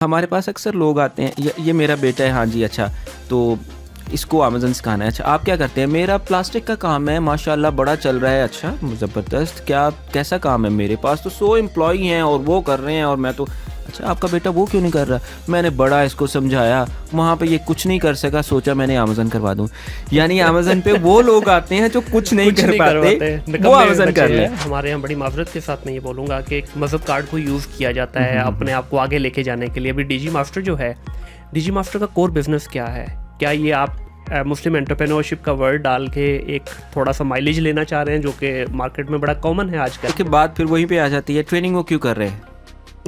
हमारे पास अक्सर लोग आते हैं, ये मेरा बेटा है, हाँ जी, अच्छा, तो इसको अमेज़न सिखाना है। अच्छा, आप क्या करते हैं? मेरा प्लास्टिक का काम है, माशाल्लाह बड़ा चल रहा है। अच्छा, ज़बरदस्त, क्या कैसा काम है? मेरे पास तो 100 एम्प्लॉई हैं और वो कर रहे हैं और मैं तो। अच्छा, आपका बेटा वो क्यों नहीं कर रहा? मैंने बड़ा इसको समझाया, वहाँ पे ये कुछ नहीं कर सका, सोचा मैंने अमेज़न करवा दूँ। यानी अमेज़न पे वो लोग आते हैं जो कुछ नहीं कर पाते, वो अमेज़न कर ले। हमारे यहाँ बड़ी माजरत के साथ मैं ये बोलूँगा कि एक मज़हब कार्ड को यूज़ किया जाता है अपने आप को आगे लेके जाने के लिए। अभी डिजी मास्टर जो है, डिजी मास्टर का कोर बिजनेस क्या है? क्या ये आप मुस्लिम एंटरप्रेन्योरशिप का वर्ड डाल के एक थोड़ा सा माइलेज लेना चाह रहे हैं, जो कि मार्केट में बड़ा कॉमन है आजकल? के बाद फिर वहीं पे आ जाती है, ट्रेनिंग वो क्यों कर रहे हैं?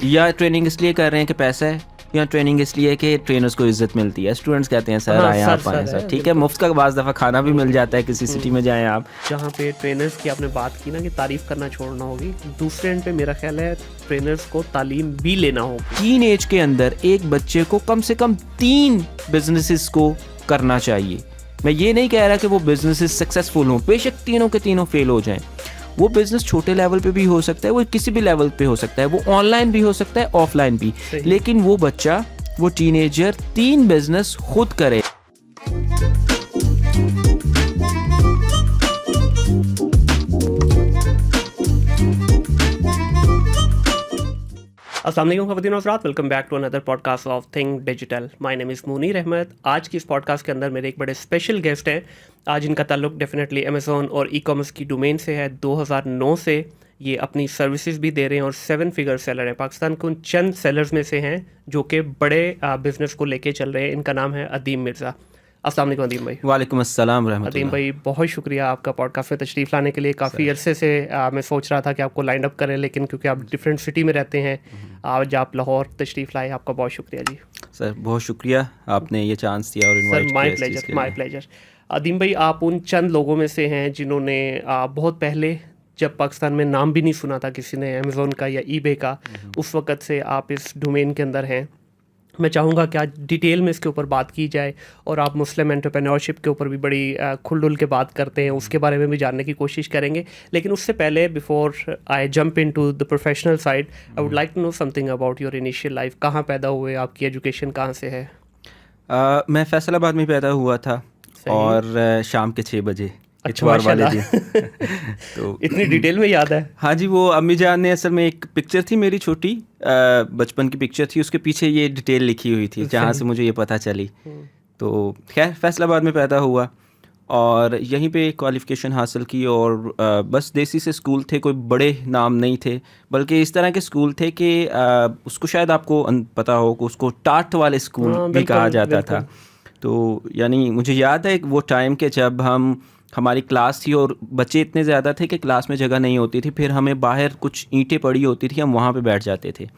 या ट्रेनिंग इसलिए कर रहे हैं कि पैसा है, या ट्रेनिंग इसलिए है कि ट्रेनर्स को इज्जत मिलती है। स्टूडेंट्स कहते हैं सर हाँ, आए सर, आप आए सर है, सर, ठीक है, मुफ्त का बाज़ दफ़ा खाना भी मिल जाता है, किसी सिटी में जाएं आप। जहाँ पे ट्रेनर्स की आपने बात की ना कि तारीफ़ करना छोड़ना होगी, दूसरे एंड पे मेरा ख्याल है ट्रेनर्स को तालीम भी लेना होगी। टीन एज के अंदर एक बच्चे को कम से कम 3 बिजनेसेस को करना चाहिए। मैं ये नहीं कह रहा कि वो बिजनेसेस सक्सेसफुल हों, बेशक तीनों के तीनों फेल हो जाएं। वो बिजनेस छोटे लेवल पे भी हो सकता है, वो किसी भी लेवल पे हो सकता है, वो ऑनलाइन भी हो सकता है, ऑफलाइन भी, लेकिन वो बच्चा, वो टीनेजर 3 बिजनेस खुद करे। अस्सलाम वालेकुम ख़वातीन और हज़रात, welcome back to another podcast of Think Digital. My name is Munir Ahmad. आज की इस पॉडकास्ट के अंदर मेरे एक बड़े स्पेशल गेस्ट हैं। आज इनका ताल्लुक डेफिनेटली अमेज़ॉन और ई कॉमर्स की डोमेन से है। 2009 से ये अपनी सर्विसेज भी दे रहे हैं और 7 फिगर सेलर हैं। पाकिस्तान के उन चंद सेलर्स में से हैं जो कि बड़े बिज़नेस को लेके चल रहे हैं। इनका नाम है अदीम मिर्ज़ा। अस्सलाम वालेकुम अदीम भाई। वालेकुम अस्सलाम अदीम रहमतुल्लाह। भाई, बहुत शुक्रिया आपका पॉडकास्ट में तशरीफ़ लाने के लिए। काफ़ी अरसे से मैं सोच रहा था कि आपको लाइन अप करें, लेकिन क्योंकि आप डिफरेंट सिटी में रहते हैं, आज आप लाहौर तशरीफ़ लाए, आपका बहुत शुक्रिया जी। सर बहुत शुक्रिया, आपने ये चांस दिया और सर इनवाइट माय किया इस चीज़ प्लेजर, के माय लिए। प्लेजर। अदीम भाई, आप उन चंद लोगों में से हैं जिन्होंने बहुत पहले, जब पाकिस्तान में नाम भी नहीं सुना था किसी ने अमेज़ॉन का या ईबे का, उस वक़्त से आप इस डोमेन के अंदर हैं। मैं चाहूँगा कि आज डिटेल में इसके ऊपर बात की जाए और आप मुस्लिम एंटरप्रेन्योरशिप के ऊपर भी बड़ी खुल के बात करते हैं, उसके बारे में भी जानने की कोशिश करेंगे। लेकिन उससे पहले, before I jump into the professional side, I would like to know something about your initial life. कहाँ पैदा हुए, आपकी एजुकेशन कहाँ से है? मैं फैसलाबाद में पैदा हुआ था और शाम के 6 बजे इतवार वाले दिन। तो इतनी डिटेल में याद है? हाँ जी, वो अम्मी जान ने, असल में एक पिक्चर थी मेरी छोटी, बचपन की पिक्चर थी, उसके पीछे ये डिटेल लिखी हुई थी जहाँ से मुझे ये पता चली। तो खैर फैसलाबाद में पैदा हुआ और यहीं पे क्वालिफ़िकेशन हासिल की और बस देसी से स्कूल थे, कोई बड़े नाम नहीं थे, बल्कि इस तरह के स्कूल थे कि उसको शायद आपको पता हो कि उसको टाट वाले स्कूल भी कहा जाता था। तो यानी मुझे याद है वो टाइम के जब हमारी क्लास थी और बच्चे इतने ज़्यादा थे कि क्लास में जगह नहीं होती थी, फिर हमें बाहर कुछ ईंटें पड़ी होती थी, हम वहाँ पे बैठ जाते थे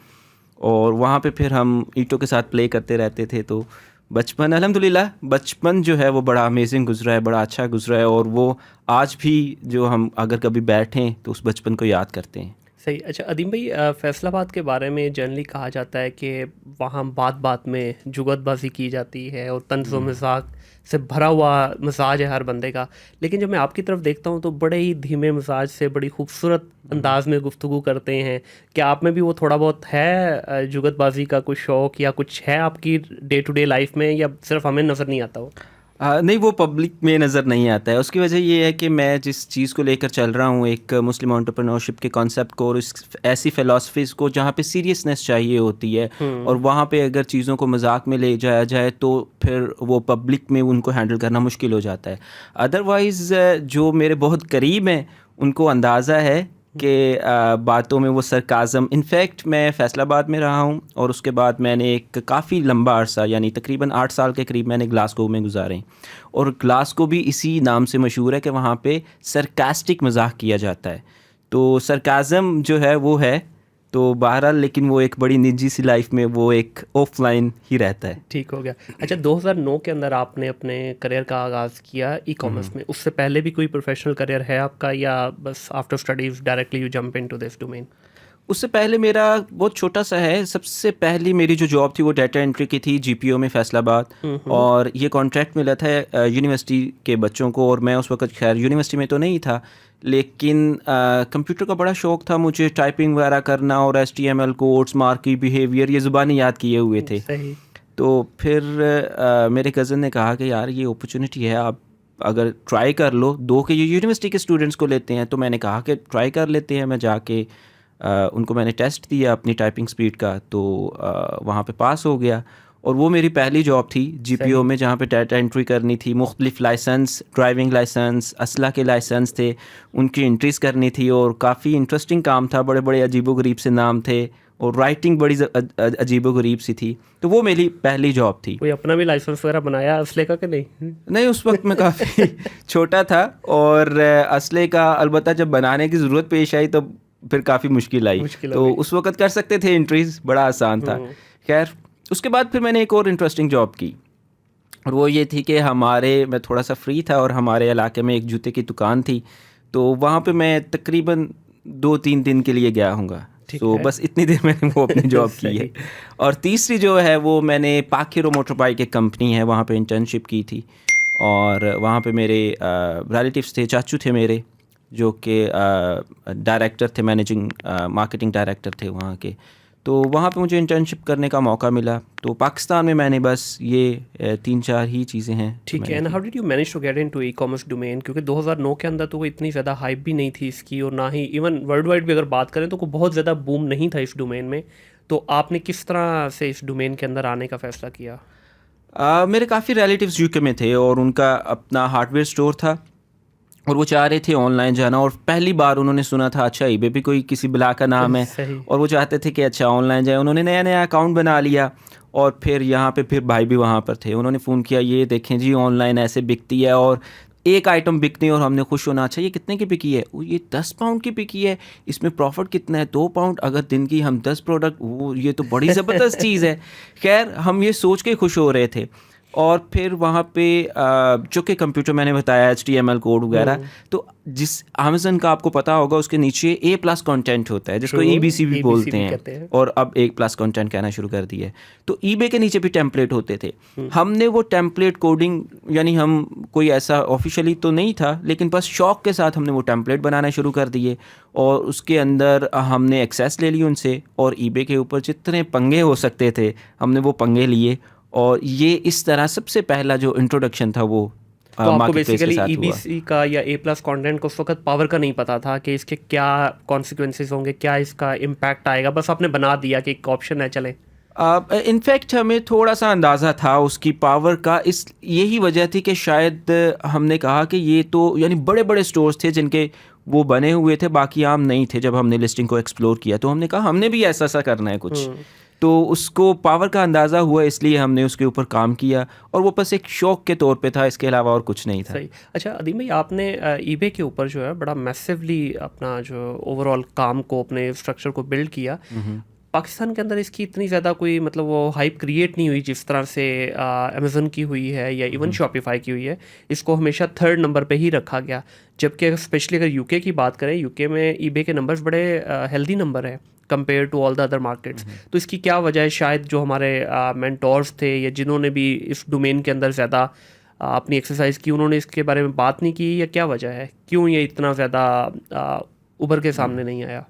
और वहाँ पे फिर हम ईंटों के साथ प्ले करते रहते थे। तो बचपन, अल्हम्दुलिल्लाह बचपन जो है वो बड़ा अमेजिंग गुजरा है, बड़ा अच्छा गुजरा है और वो आज भी जो हम अगर कभी बैठें तो उस बचपन को याद करते हैं। सही। अच्छा अदीम भाई, फैसलाबाद के बारे में जनरली कहा जाता है कि वहाँ बात बात में जुगतबाजी की जाती है और तंज़ो मज़ाक से भरा हुआ मिजाज है हर बंदे का। लेकिन जब मैं आपकी तरफ देखता हूँ तो बड़े ही धीमे मिजाज से बड़ी खूबसूरत अंदाज में गुफ्तगू करते हैं। क्या आप में भी वो थोड़ा बहुत है जुगतबाजी का कुछ शौक़ या कुछ है आपकी डे टू डे लाइफ में, या सिर्फ हमें नज़र नहीं आता हो? नहीं, वो पब्लिक में नज़र नहीं आता है। उसकी वजह ये है कि मैं जिस चीज़ को लेकर चल रहा हूँ, एक मुस्लिम एंटरप्रेन्योरशिप के कॉन्सेप्ट को और ऐसी फ़िलासफ़ीज़ को जहाँ पे सीरियसनेस चाहिए होती है और वहाँ पे अगर चीज़ों को मजाक में ले जाया जाए तो फिर वो पब्लिक में उनको हैंडल करना मुश्किल हो जाता है। अदरवाइज़ जो मेरे बहुत करीब हैं उनको अंदाज़ा है कि बातों में वो सरकाज़म। इनफैक्ट मैं फ़ैसलाबाद में रहा हूँ और उसके बाद मैंने एक काफ़ी लंबा अरसा, यानी तकरीबन 8 साल के करीब मैंने ग्लासगो में गुजारे और ग्लासगो भी इसी नाम से मशहूर है कि वहाँ पे सरकास्टिक मजाक किया जाता है। तो सरकाज़म जो है वो है, तो बहरहाल, लेकिन वो एक बड़ी निजी सी लाइफ में वो एक ऑफलाइन ही रहता है। ठीक हो गया। अच्छा, 2009 के अंदर आपने अपने करियर का आगाज़ किया ई कॉमर्स में। उससे पहले भी कोई प्रोफेशनल करियर है आपका, या बस after studies directly you jump into this domain? उससे पहले मेरा बहुत छोटा सा है। सबसे पहली मेरी जो जॉब थी वो डाटा एंट्री की थी, जीपीओ में फैसलाबाद। और ये कॉन्ट्रैक्ट मिला था यूनिवर्सिटी के बच्चों को, और मैं उस वक्त खैर यूनिवर्सिटी में तो नहीं था, लेकिन कंप्यूटर का बड़ा शौक़ था मुझे, टाइपिंग वगैरह करना और HTML कोड्स, मार्की बिहेवियर, ये ज़ुबानी याद किए हुए थे। सही। तो फिर मेरे कज़न ने कहा कि यार ये अपॉर्चुनिटी है, आप अगर ट्राई कर लो, दो के ये यूनिवर्सिटी के स्टूडेंट्स को लेते हैं। तो मैंने कहा कि ट्राई कर लेते हैं। मैं जाके उनको मैंने टेस्ट दिया अपनी टाइपिंग स्पीड का, तो वहाँ पे पास हो गया। और वो मेरी पहली जॉब थी जीपीओ में, जहाँ पे डाटा एंट्री करनी थी। मुख्तलिफ लाइसेंस, ड्राइविंग लाइसेंस, असला के लाइसेंस थे, उनकी एंट्रीज़ करनी थी। और काफ़ी इंटरेस्टिंग काम था, बड़े बड़े अजीबोगरीब से नाम थे और राइटिंग बड़ी अजीबोगरीब सी थी। तो वो मेरी पहली जॉब थी। कोई अपना भी लाइसेंस वगैरह बनाया असले का कि नहीं? नहीं, उस वक्त मैं काफ़ी छोटा था, और असले का अलबत्ता जब बनाने की ज़रूरत पेश आई तो फिर काफ़ी मुश्किल आई। तो उस वक्त कर सकते थे एंट्रीज, बड़ा आसान था। खैर, उसके बाद फिर मैंने एक और इंटरेस्टिंग जॉब की, और वो ये थी कि मैं थोड़ा सा फ्री था और हमारे इलाके में एक जूते की दुकान थी। तो वहाँ पे मैं तकरीबन 2-3 दिन के लिए गया हूँगा। तो बस इतनी देर मैंने वो अपनी जॉब की है। और तीसरी जो है वो मैंने पाक हीरो मोटर बाइक एक कंपनी है, वहाँ पे इंटर्नशिप की थी। और वहाँ पे मेरे रिलेटिव्स थे, चाचू थे मेरे, जो कि डायरेक्टर थे, मैनेजिंग मार्केटिंग डायरेक्टर थे वहाँ के। तो वहाँ पे मुझे इंटर्नशिप करने का मौका मिला। तो पाकिस्तान में मैंने बस ये 3-4 ही चीज़ें हैं। ठीक है। And how did you manage to get into e-commerce domain? क्योंकि 2009 के अंदर तो कोई इतनी ज़्यादा हाइप भी नहीं थी इसकी, और ना ही इवन वर्ल्ड वाइड भी अगर बात करें तो कोई बहुत ज़्यादा बूम नहीं था इस डोमेन में। तो आपने किस तरह से इस डोमेन के अंदर आने का फ़ैसला किया? मेरे काफ़ी रिलेटिव्स यूके में थे और उनका अपना हार्डवेयर स्टोर था, और वो चाह रहे थे ऑनलाइन जाना। और पहली बार उन्होंने सुना था अच्छा ईबे भी कोई किसी बला का नाम है, और वो चाहते थे कि अच्छा ऑनलाइन जाए। उन्होंने नया नया अकाउंट बना लिया, और फिर यहाँ पे फिर भाई भी वहाँ पर थे। उन्होंने फ़ोन किया, ये देखें जी ऑनलाइन ऐसे बिकती है, और एक आइटम बिकती है और हमने खुश होना। अच्छा ये कितने की बिकी है? वो ये 10 पाउंड की बिकी है। इसमें प्रॉफिट कितना है? 2 पाउंड। अगर दिन की हम 10 प्रोडक्ट, वो ये तो बड़ी ज़बरदस्त चीज़ है। खैर, हम ये सोच के खुश हो रहे थे। और फिर वहाँ पे जो कि कंप्यूटर मैंने बताया, HTML कोड वगैरह, तो जिस अमेज़न का आपको पता होगा उसके नीचे A+ कंटेंट होता है, जिसको EBC भी बोलते हैं, और अब A+ कंटेंट कहना शुरू कर दिया है। तो eBay के नीचे भी टेम्पलेट होते थे। हमने वो टेम्पलेट कोडिंग, यानी हम कोई ऐसा ऑफिशियली तो नहीं था, लेकिन बस शौक के साथ हमने वो टेम्पलेट बनाना शुरू कर दिए, और उसके अंदर हमने एक्सेस ले ली उनसे, और eBay के ऊपर जितने पंगे हो सकते थे हमने वो पंगे लिए। और ये इस तरह सबसे पहला जो इंट्रोडक्शन था वो तो आपको बेसिकली EBC का या A+ कंटेंट को उस वक्त पावर का नहीं पता था कि इसके क्या कॉन्सिक्वेंसेस होंगे, क्या इसका इम्पैक्ट आएगा, बस आपने बना दिया कि एक ऑप्शन है चले। इनफैक्ट हमें थोड़ा सा अंदाज़ा था उसकी पावर का। इस यही वजह थी कि शायद हमने कहा कि ये तो यानी बड़े बड़े स्टोर्स थे जिनके वो बने हुए थे, बाकी आम नहीं थे। जब हमने लिस्टिंग को एक्सप्लोर किया तो हमने कहा हमने भी ऐसा सा करना है कुछ। तो उसको पावर का अंदाज़ा हुआ, इसलिए हमने उसके ऊपर काम किया, और वो बस एक शौक़ के तौर पे था, इसके अलावा और कुछ नहीं था। सही। अच्छा अदीम भाई, आपने eBay के ऊपर जो है बड़ा मैसिवली अपना जो ओवरऑल काम को, अपने स्ट्रक्चर को बिल्ड किया। पाकिस्तान के अंदर इसकी इतनी ज़्यादा कोई मतलब वो हाइप क्रिएट नहीं हुई जिस तरह से अमेज़न की हुई है या इवन शॉपिफाई की हुई है। इसको हमेशा 3rd नंबर पे ही रखा गया, जबकि स्पेशली अगर यूके की बात करें, यूके में eBay के नंबर्स बड़े हेल्दी नंबर है compare to all the other markets. तो इसकी क्या वजह है? शायद जो हमारे मेंटोर्स थे या जिन्होंने भी इस डोमेन के अंदर ज़्यादा अपनी एक्सरसाइज की, उन्होंने इसके बारे में बात नहीं की, या क्या वजह है, क्यों ये इतना ज़्यादा उभर के सामने नहीं आया?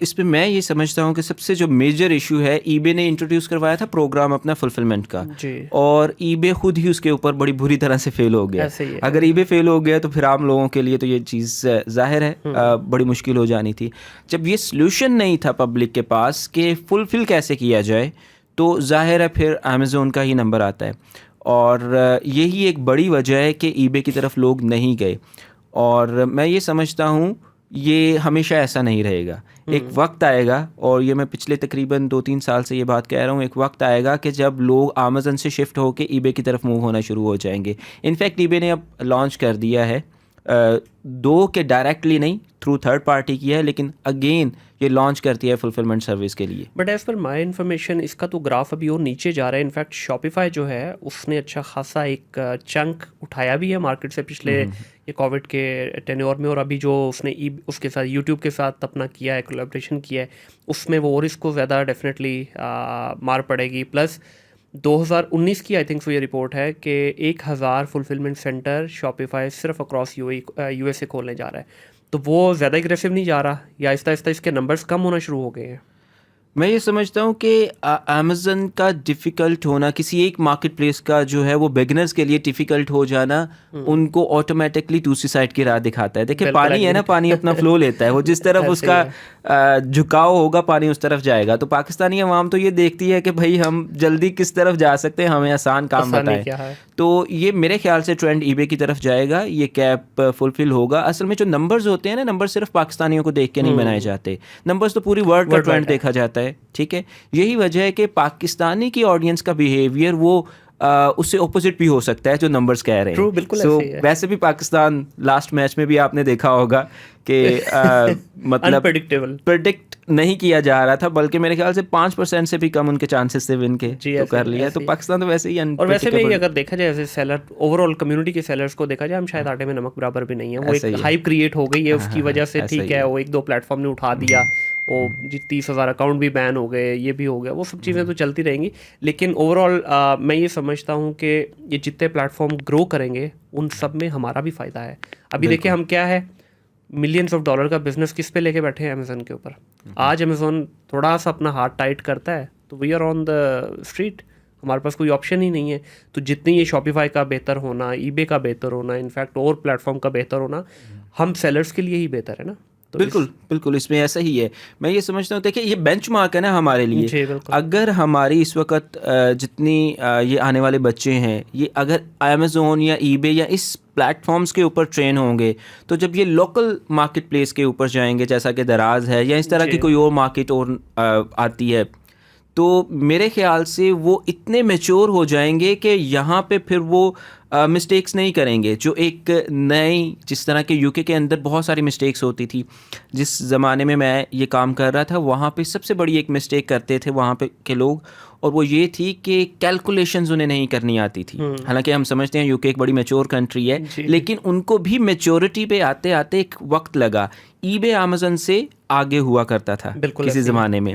इस पे मैं ये समझता हूँ कि सबसे जो मेजर इशू है, eBay ने इंट्रोड्यूस करवाया था प्रोग्राम अपना फुलफिलमेंट का, और eBay खुद ही उसके ऊपर बड़ी बुरी तरह से फेल हो गया। अगर eBay फेल हो गया तो फिर आम लोगों के लिए तो ये चीज़ जाहिर है बड़ी मुश्किल हो जानी थी। जब ये सॉल्यूशन नहीं था पब्लिक के पास कि फुलफिल कैसे किया जाए, तो जाहिर है फिर अमेज़न का ही नंबर आता है, और यही एक बड़ी वजह है कि eBay की तरफ लोग नहीं गए। और मैं ये समझता हूँ ये हमेशा ऐसा नहीं रहेगा। एक वक्त आएगा, और ये मैं पिछले तकरीबन 2-3 साल से ये बात कह रहा हूँ, एक वक्त आएगा कि जब लोग अमेज़न से शिफ्ट होकर eBay की तरफ मूव होना शुरू हो जाएंगे। इनफैक्ट eBay ने अब लॉन्च कर दिया है दो के डायरेक्टली नहीं, थ्रू थर्ड पार्टी की है, लेकिन अगेन ये लॉन्च करती है फुलफिलमेंट सर्विस के लिए। But as per my information इसका तो ग्राफ अभी और नीचे जा रहा है। इनफैक्ट शॉपिफाई जो है उसने अच्छा खासा एक चंक उठाया भी है मार्केट से पिछले ये कोविड के टेन्योर में, और अभी जो उसने उसके साथ यूट्यूब के साथ अपना किया है, कोलैबोरेशन किया है, उसमें वो और इसको ज़्यादा डेफिनेटली मार पड़ेगी। प्लस 2019 की आई थिंक सो ये रिपोर्ट है कि 1000 फुलफिलमेंट सेंटर शॉपिफाई सिर्फ अक्रॉस यूएसए खोलने जा रहा है। तो वो ज़्यादा एग्रेसिव नहीं जा रहा, या आहिस्ता आहिस्ता इसके नंबर्स कम होना शुरू हो गए हैं? मैं ये समझता हूँ कि अमेज़न का डिफ़िकल्ट होना, किसी एक मार्केट प्लेस का जो है वो बिगनर्स के लिए डिफ़िकल्ट हो जाना, उनको ऑटोमेटिकली दूसरी साइड की राह दिखाता है। देखिए पानी है ना, पानी अपना फ्लो लेता है, वो जिस तरफ उसका झुकाव होगा पानी उस तरफ जाएगा। तो पाकिस्तानी अवाम तो ये देखती है कि भाई हम जल्दी किस तरफ जा सकते हैं, हमें आसान काम बताएं। तो ये मेरे ख्याल से ट्रेंड ईबे की तरफ जाएगा, ये कैप फुलफिल होगा। असल में जो नंबर्स होते हैं ना, नंबर सिर्फ पाकिस्तानियों को देख के नहीं बनाए जाते, नंबर्स तो पूरी वर्ल्ड का ट्रेंड देखा जाता है, ठीक है। यही वजह है कि पाकिस्तानी की ऑडियंस का बिहेवियर वो उससे ऑपोजिट भी हो सकता है जो नंबर्स कह रहे हैं। True, बिल्कुल ऐसे ही है। वैसे भी पाकिस्तान लास्ट मैच में भी आपने देखा होगा कि मतलब प्रेडिक्ट नहीं किया जा रहा था, बल्कि मेरे ख्याल से 5% से भी कम उनके चांसेस थे विन के, तो कर लिया। तो पाकिस्तान तो वैसे ही और वैसे भी अगर देखा जाए एज सेलर, ओवरऑल कम्युनिटी के सेलर्स को देखा जाए, हम शायद आटे में नमक बराबर भी नहीं है। वो एक हाइप क्रिएट हो गई है उसकी वजह से, ठीक है, वो 1-2 प्लेटफॉर्म ने उठा दिया, वो 30,000 अकाउंट भी बैन हो गए, ये भी हो गया, वो सब चीज़ें तो चलती रहेंगी। लेकिन ओवरऑल मैं ये समझता हूँ कि ये जितने प्लेटफॉर्म ग्रो करेंगे उन सब में हमारा भी फ़ायदा है। अभी देखिए हम क्या है, मिलियंस ऑफ डॉलर का बिजनेस किस पे लेके बैठे हैं, अमेज़न के ऊपर। आज अमेज़न थोड़ा सा अपना हाथ टाइट करता है तो we are on the street, हमारे पास कोई ऑप्शन ही नहीं है। तो जितनी ये शॉपिफाई का बेहतर होना, ईबे का बेहतर होना, इनफैक्ट और प्लेटफॉर्म का बेहतर होना, हम सेलर्स के लिए ही बेहतर है ना। तो बिल्कुल बिल्कुल इसमें ऐसा ही है। मैं ये समझता हूँ, देखिए ये बेंचमार्क है ना हमारे लिए। अगर हमारी इस वक्त जितनी ये आने वाले बच्चे हैं, ये अगर अमेज़ोन या ईबे या इस प्लेटफॉर्म्स के ऊपर ट्रेन होंगे, तो जब ये लोकल मार्केट प्लेस के ऊपर जाएंगे, जैसा कि दराज है या इस तरह की कोई और मार्केट और आती है, तो मेरे ख्याल से वो इतने मैच्योर हो जाएंगे कि यहाँ पे फिर वो मिस्टेक्स नहीं करेंगे। जो एक नई, जिस तरह के यूके के अंदर बहुत सारी मिस्टेक्स होती थी, जिस ज़माने में मैं ये काम कर रहा था, वहाँ पे सबसे बड़ी एक मिस्टेक करते थे वहाँ पे के लोग, और वो ये थी कि कैलकुलेशंस उन्हें नहीं करनी आती थी। हालांकि हम समझते हैं यूके एक बड़ी मैच्योर कंट्री है, लेकिन उनको भी मैच्योरिटी पे आते आते एक वक्त लगा। ईबे अमेज़न से आगे हुआ करता था किसी ज़माने में,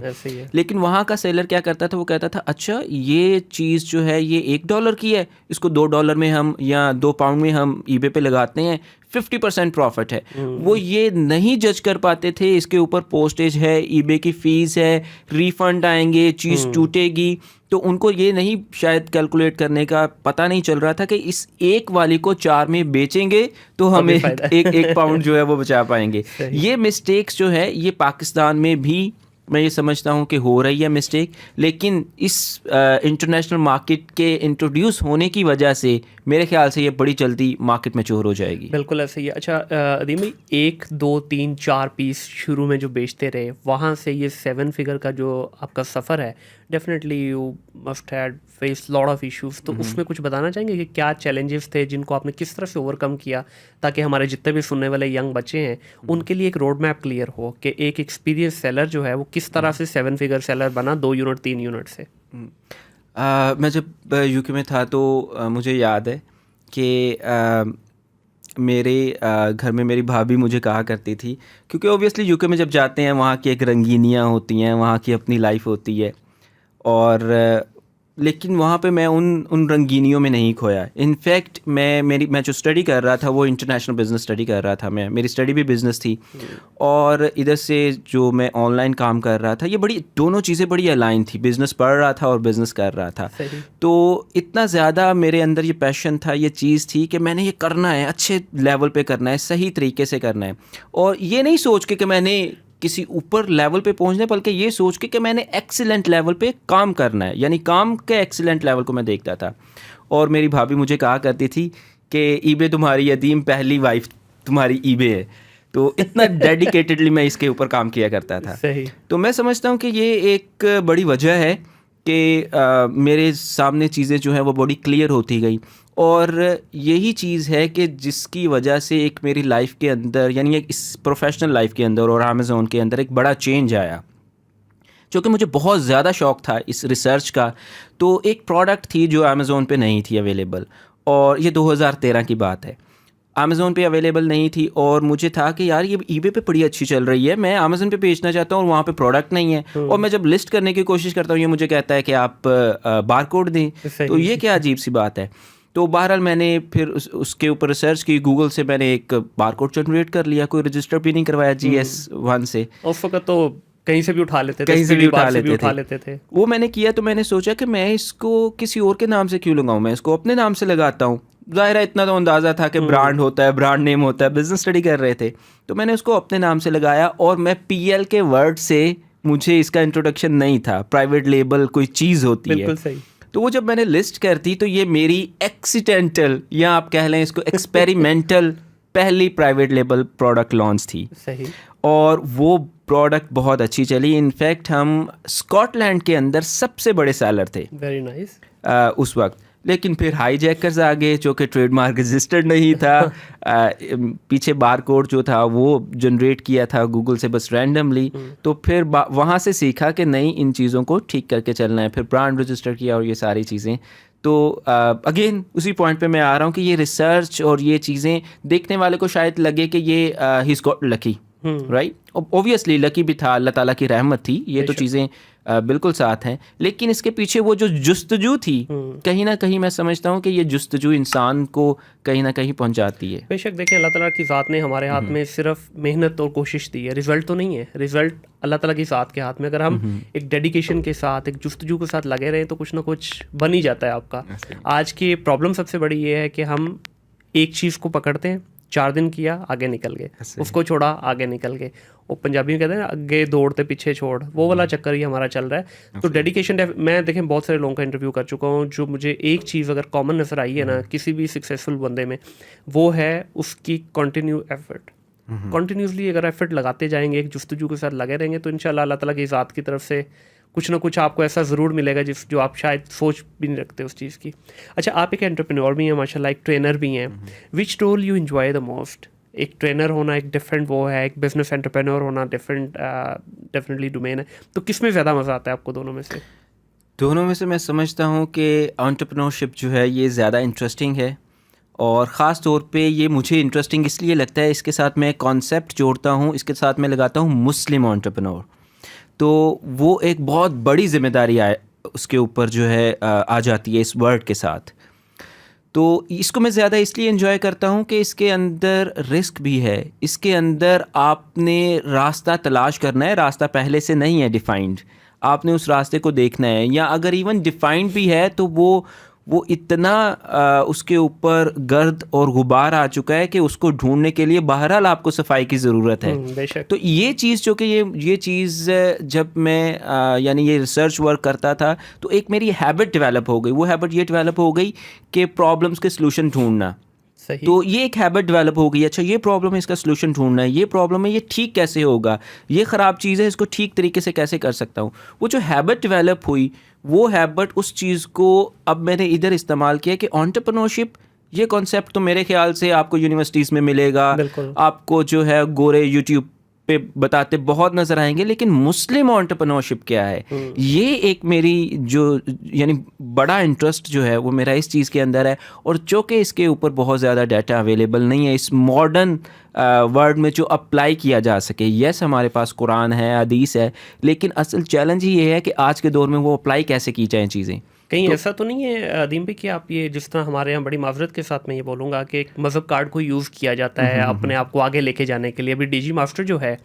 लेकिन वहाँ का सेलर क्या करता था, वो कहता था अच्छा ये चीज़ जो है ये $1 की है, इसको $2 में हम या £2 में हम ईबे पे लगाते हैं, 50% प्रॉफिट है। वो ये नहीं जज कर पाते थे, इसके ऊपर पोस्टेज है, ईबे की फ़ीस है, रिफ़ंड आएंगे, चीज़ टूटेगी, तो उनको ये नहीं शायद कैलकुलेट करने का पता नहीं चल रहा था कि इस एक वाली को 4 में बेचेंगे तो हमें एक पाउंड जो है वो बचा पाएंगे। ये मिस्टेक्स जो है ये पाकिस्तान में भी मैं ये समझता हूँ कि हो रही है मिस्टेक, लेकिन इस इंटरनेशनल मार्केट के इंट्रोड्यूस होने की वजह से मेरे ख्याल से ये बड़ी जल्दी मार्केट मैच्योर हो जाएगी। बिल्कुल ऐसे ही है। अच्छा अदीम भाई, 1, 2, 3, 4 पीस शुरू में जो बेचते रहे, वहाँ से ये 7 फिगर का जो आपका सफ़र है, definitely you must had face lot of issues. तो उसमें कुछ बताना चाहेंगे कि क्या चैलेंजेस थे जिनको आपने किस तरह से ओवरकम किया, ताकि हमारे जितने भी सुनने वाले यंग बच्चे हैं उनके लिए एक रोड मैप क्लियर हो कि एक एक्सपीरियंस सेलर जो है वो किस तरह से 7 फिगर सेलर बना 2 यूनिट 3 यूनिट से। मैं जब यूके में था तो मुझे याद है कि मेरे घर में मेरी भाभी मुझे कहा करती थी, क्योंकि ओबियसली यूके में जब जाते हैं वहाँ की एक रंगीनियाँ होती हैं, वहाँ की अपनी लाइफ होती है, और लेकिन वहाँ पे मैं उन रंगीनियों में नहीं खोया। इनफैक्ट मैं जो स्टडी कर रहा था वो इंटरनेशनल बिज़नेस स्टडी कर रहा था। मेरी स्टडी भी बिज़नेस थी, और इधर से जो मैं ऑनलाइन काम कर रहा था, ये दोनों चीज़ें बड़ी अलाइन थी। बिज़नेस पढ़ रहा था और बिज़नेस कर रहा था, तो इतना ज़्यादा मेरे अंदर ये पैशन था, ये चीज़ थी कि मैंने ये करना है, अच्छे लेवल पे करना है, सही तरीके से करना है, और ये नहीं सोच के कि मैंने किसी ऊपर लेवल पे पहुंचना है, बल्कि ये सोच के कि मैंने एक्सीलेंट लेवल पे काम करना है, यानी काम के एक्सीलेंट लेवल को मैं देखता था। और मेरी भाभी मुझे कहा करती थी कि ईबे तुम्हारी यतीम पहली वाइफ तुम्हारी ईबे है, तो इतना डेडिकेटेडली मैं इसके ऊपर काम किया करता था। सही। तो मैं समझता हूँ कि ये एक बड़ी वजह है कि मेरे सामने चीज़ें जो हैं वो बड़ी क्लियर होती गई। और यही चीज़ है कि जिसकी वजह से एक मेरी लाइफ के अंदर, यानी एक इस प्रोफेशनल लाइफ के अंदर और अमेज़ॉन के अंदर एक बड़ा चेंज आया, क्योंकि मुझे बहुत ज़्यादा शौक़ था इस रिसर्च का। तो एक प्रोडक्ट थी जो अमेज़ॉन पे नहीं थी अवेलेबल, और ये 2013 की बात है। अमेज़ॉन पे अवेलेबल नहीं थी और मुझे था कि यार ये ईबे पे बड़ी अच्छी चल रही है, मैं अमेज़ॉन पे बेचना चाहता हूँ और वहाँ पे प्रोडक्ट नहीं है। और मैं जब लिस्ट करने की कोशिश करता हूँ, ये मुझे कहता है कि आप बारकोड दें। तो ये क्या अजीब सी बात है। तो बहरहाल मैंने फिर उसके ऊपर रिसर्च की, गूगल से मैंने एक बारकोड जनरेट कर लिया, कोई रजिस्टर भी नहीं करवाया GS1 से। उस वक्त तो कहीं से भी उठा लेते थे, कहीं से भी उठा लेते थे। वो मैंने किया, तो मैंने सोचा कि मैं इसको किसी और के नाम से क्यों लगाऊं, मैं इसको अपने नाम से लगाता हूँ। ज़ाहिर है इतना तो अंदाज़ा था कि ब्रांड होता है, ब्रांड नेम होता है, बिजनेस स्टडी कर रहे थे, तो मैंने उसको अपने नाम से लगाया। और मैं PL के वर्ड से, मुझे इसका इंट्रोडक्शन नहीं था, प्राइवेट लेबल कोई चीज़ होती है। बिल्कुल सही। तो वो जब मैंने लिस्ट कर दी, तो ये मेरी एक्सीडेंटल, या आप कह लें इसको एक्सपेरिमेंटल पहली प्राइवेट लेबल प्रोडक्ट लॉन्च थी। सही। और वो प्रोडक्ट बहुत अच्छी चली। इनफैक्ट हम स्कॉटलैंड के अंदर सबसे बड़े सेलर थे। Very nice. उस वक्त। लेकिन फिर हाईजैकर्स आ गए, जो कि ट्रेडमार्क रजिस्टर्ड नहीं था। पीछे बारकोड जो था वो जनरेट किया था गूगल से बस रैंडमली। तो फिर वहाँ से सीखा कि नहीं, इन चीज़ों को ठीक करके चलना है। फिर ब्रांड रजिस्टर किया और ये सारी चीज़ें। तो अगेन उसी पॉइंट पे मैं आ रहा हूँ कि ये रिसर्च और ये चीज़ें देखने वाले को शायद लगे कि ये he is got lucky, right. Obviously lucky भी था, अल्लाह ताला की रहमत थी, ये तो चीज़ें बिल्कुल साथ हैं। लेकिन इसके पीछे वो जो जुस्तजू थी, कहीं ना कहीं मैं समझता हूँ कि ये जुस्तजू इंसान को कहीं ना कहीं पहुँचाती है। बेशक देखिए, अल्लाह ताला की ज़ात ने हमारे हाथ में सिर्फ मेहनत और कोशिश दी है, रिज़ल्ट तो नहीं है। रिज़ल्ट अल्लाह ताला की ज़ात के हाथ में। अगर हम एक डेडिकेशन के साथ, एक जुस्तजू के साथ लगे रहें, तो कुछ ना कुछ बन ही जाता है आपका। आज की प्रॉब्लम सबसे बड़ी ये है कि हम एक चीज़ को पकड़ते हैं, 4 दिन किया, आगे निकल गए, उसको छोड़ा, आगे निकल गए। वो पंजाबी में कहते हैं ना, आगे दौड़ते पीछे छोड़, वो वाला चक्कर ही हमारा चल रहा है। तो डेडिकेशन, मैं देखें बहुत सारे लोगों का इंटरव्यू कर चुका हूँ, जो मुझे एक चीज़ अगर कॉमन नज़र आई है ना किसी भी सक्सेसफुल बंदे में, वो है उसकी कंटिन्यू एफर्ट। कंटिन्यूसली अगर एफर्ट लगाते जाएंगे, एक जुस्तजू के साथ लगे रहेंगे, तो इंशाल्लाह अल्लाह ताला की ज़ात की तरफ से कुछ ना कुछ आपको ऐसा ज़रूर मिलेगा जो आप शायद सोच भी नहीं रखते उस चीज़ की। अच्छा, आप एक एंटरप्रेन्योर भी हैं माशाल्लाह, एक ट्रेनर भी हैं। Which role you enjoy the most? एक ट्रेनर होना एक डिफरेंट वो है, एक बिजनेस एंटरप्रेन्योर होना डिफरेंट डेफिनेटली डोमेन है। तो किस में ज़्यादा मज़ा आता है आपको दोनों में से? दोनों में से मैं समझता हूँ कि एंटरप्रेन्योरशिप जो है ये ज़्यादा इंटरेस्टिंग है। और ख़ास तौर पे ये मुझे इंटरेस्टिंग इसलिए लगता है, इसके साथ मैं कॉन्सेप्ट जोड़ता हूँ, इसके साथ मैं लगाता हूँ मुस्लिम एंटरप्रेन्योर। तो वो एक बहुत बड़ी जिम्मेदारी उसके ऊपर जो है आ जाती है इस वर्ड के साथ। तो इसको मैं ज़्यादा इसलिए एंजॉय करता हूँ कि इसके अंदर रिस्क भी है, इसके अंदर आपने रास्ता तलाश करना है, रास्ता पहले से नहीं है डिफाइंड, आपने उस रास्ते को देखना है। या अगर इवन डिफाइंड भी है तो वो इतना उसके ऊपर गर्द और गुबार आ चुका है कि उसको ढूंढने के लिए बहरहाल आपको सफाई की ज़रूरत है। तो ये चीज़ जो कि ये चीज़ जब मैं यानी ये रिसर्च वर्क करता था, तो एक मेरी हैबिट डेवलप हो गई। वो हैबिट ये डेवलप हो गई कि प्रॉब्लम्स के सलूशन ढूंढना। सही। तो ये एक हैबिट डेवलप हो गई। अच्छा, ये प्रॉब्लम है, इसका सलूशन ढूंढना है, ये प्रॉब्लम है, ये ठीक कैसे होगा, ये ख़राब चीज़ है, इसको ठीक तरीके से कैसे कर सकता हूँ। वो जो हैबिट डेवलप हुई, वो हैबिट उस चीज़ को अब मैंने इधर इस्तेमाल किया कि एंटरप्रेन्योरशिप ये कॉन्सेप्ट तो मेरे ख्याल से आपको यूनिवर्सिटीज़ में मिलेगा, आपको जो है गोरे यूट्यूब पे बताते बहुत नज़र आएंगे, लेकिन मुस्लिम एंटरप्रेन्योरशिप क्या है, ये एक मेरी जो यानी बड़ा इंटरेस्ट जो है वो मेरा इस चीज़ के अंदर है। और चूँकि इसके ऊपर बहुत ज़्यादा डाटा अवेलेबल नहीं है इस मॉडर्न वर्ल्ड में जो अप्लाई किया जा सके। यस, हमारे पास कुरान है, हदीस है, लेकिन असल चैलेंज ये है कि आज के दौर में वो अप्लाई कैसे की जाएँ चीज़ें। कहीं ऐसा तो नहीं है अदीम भाई कि आप ये, जिस तरह हमारे यहाँ बड़ी माजरत के साथ मैं ये बोलूँगा कि एक मज़हब कार्ड को यूज़ किया जाता है अपने आप को आगे लेके जाने के लिए। अभी डीजी मास्टर जो है,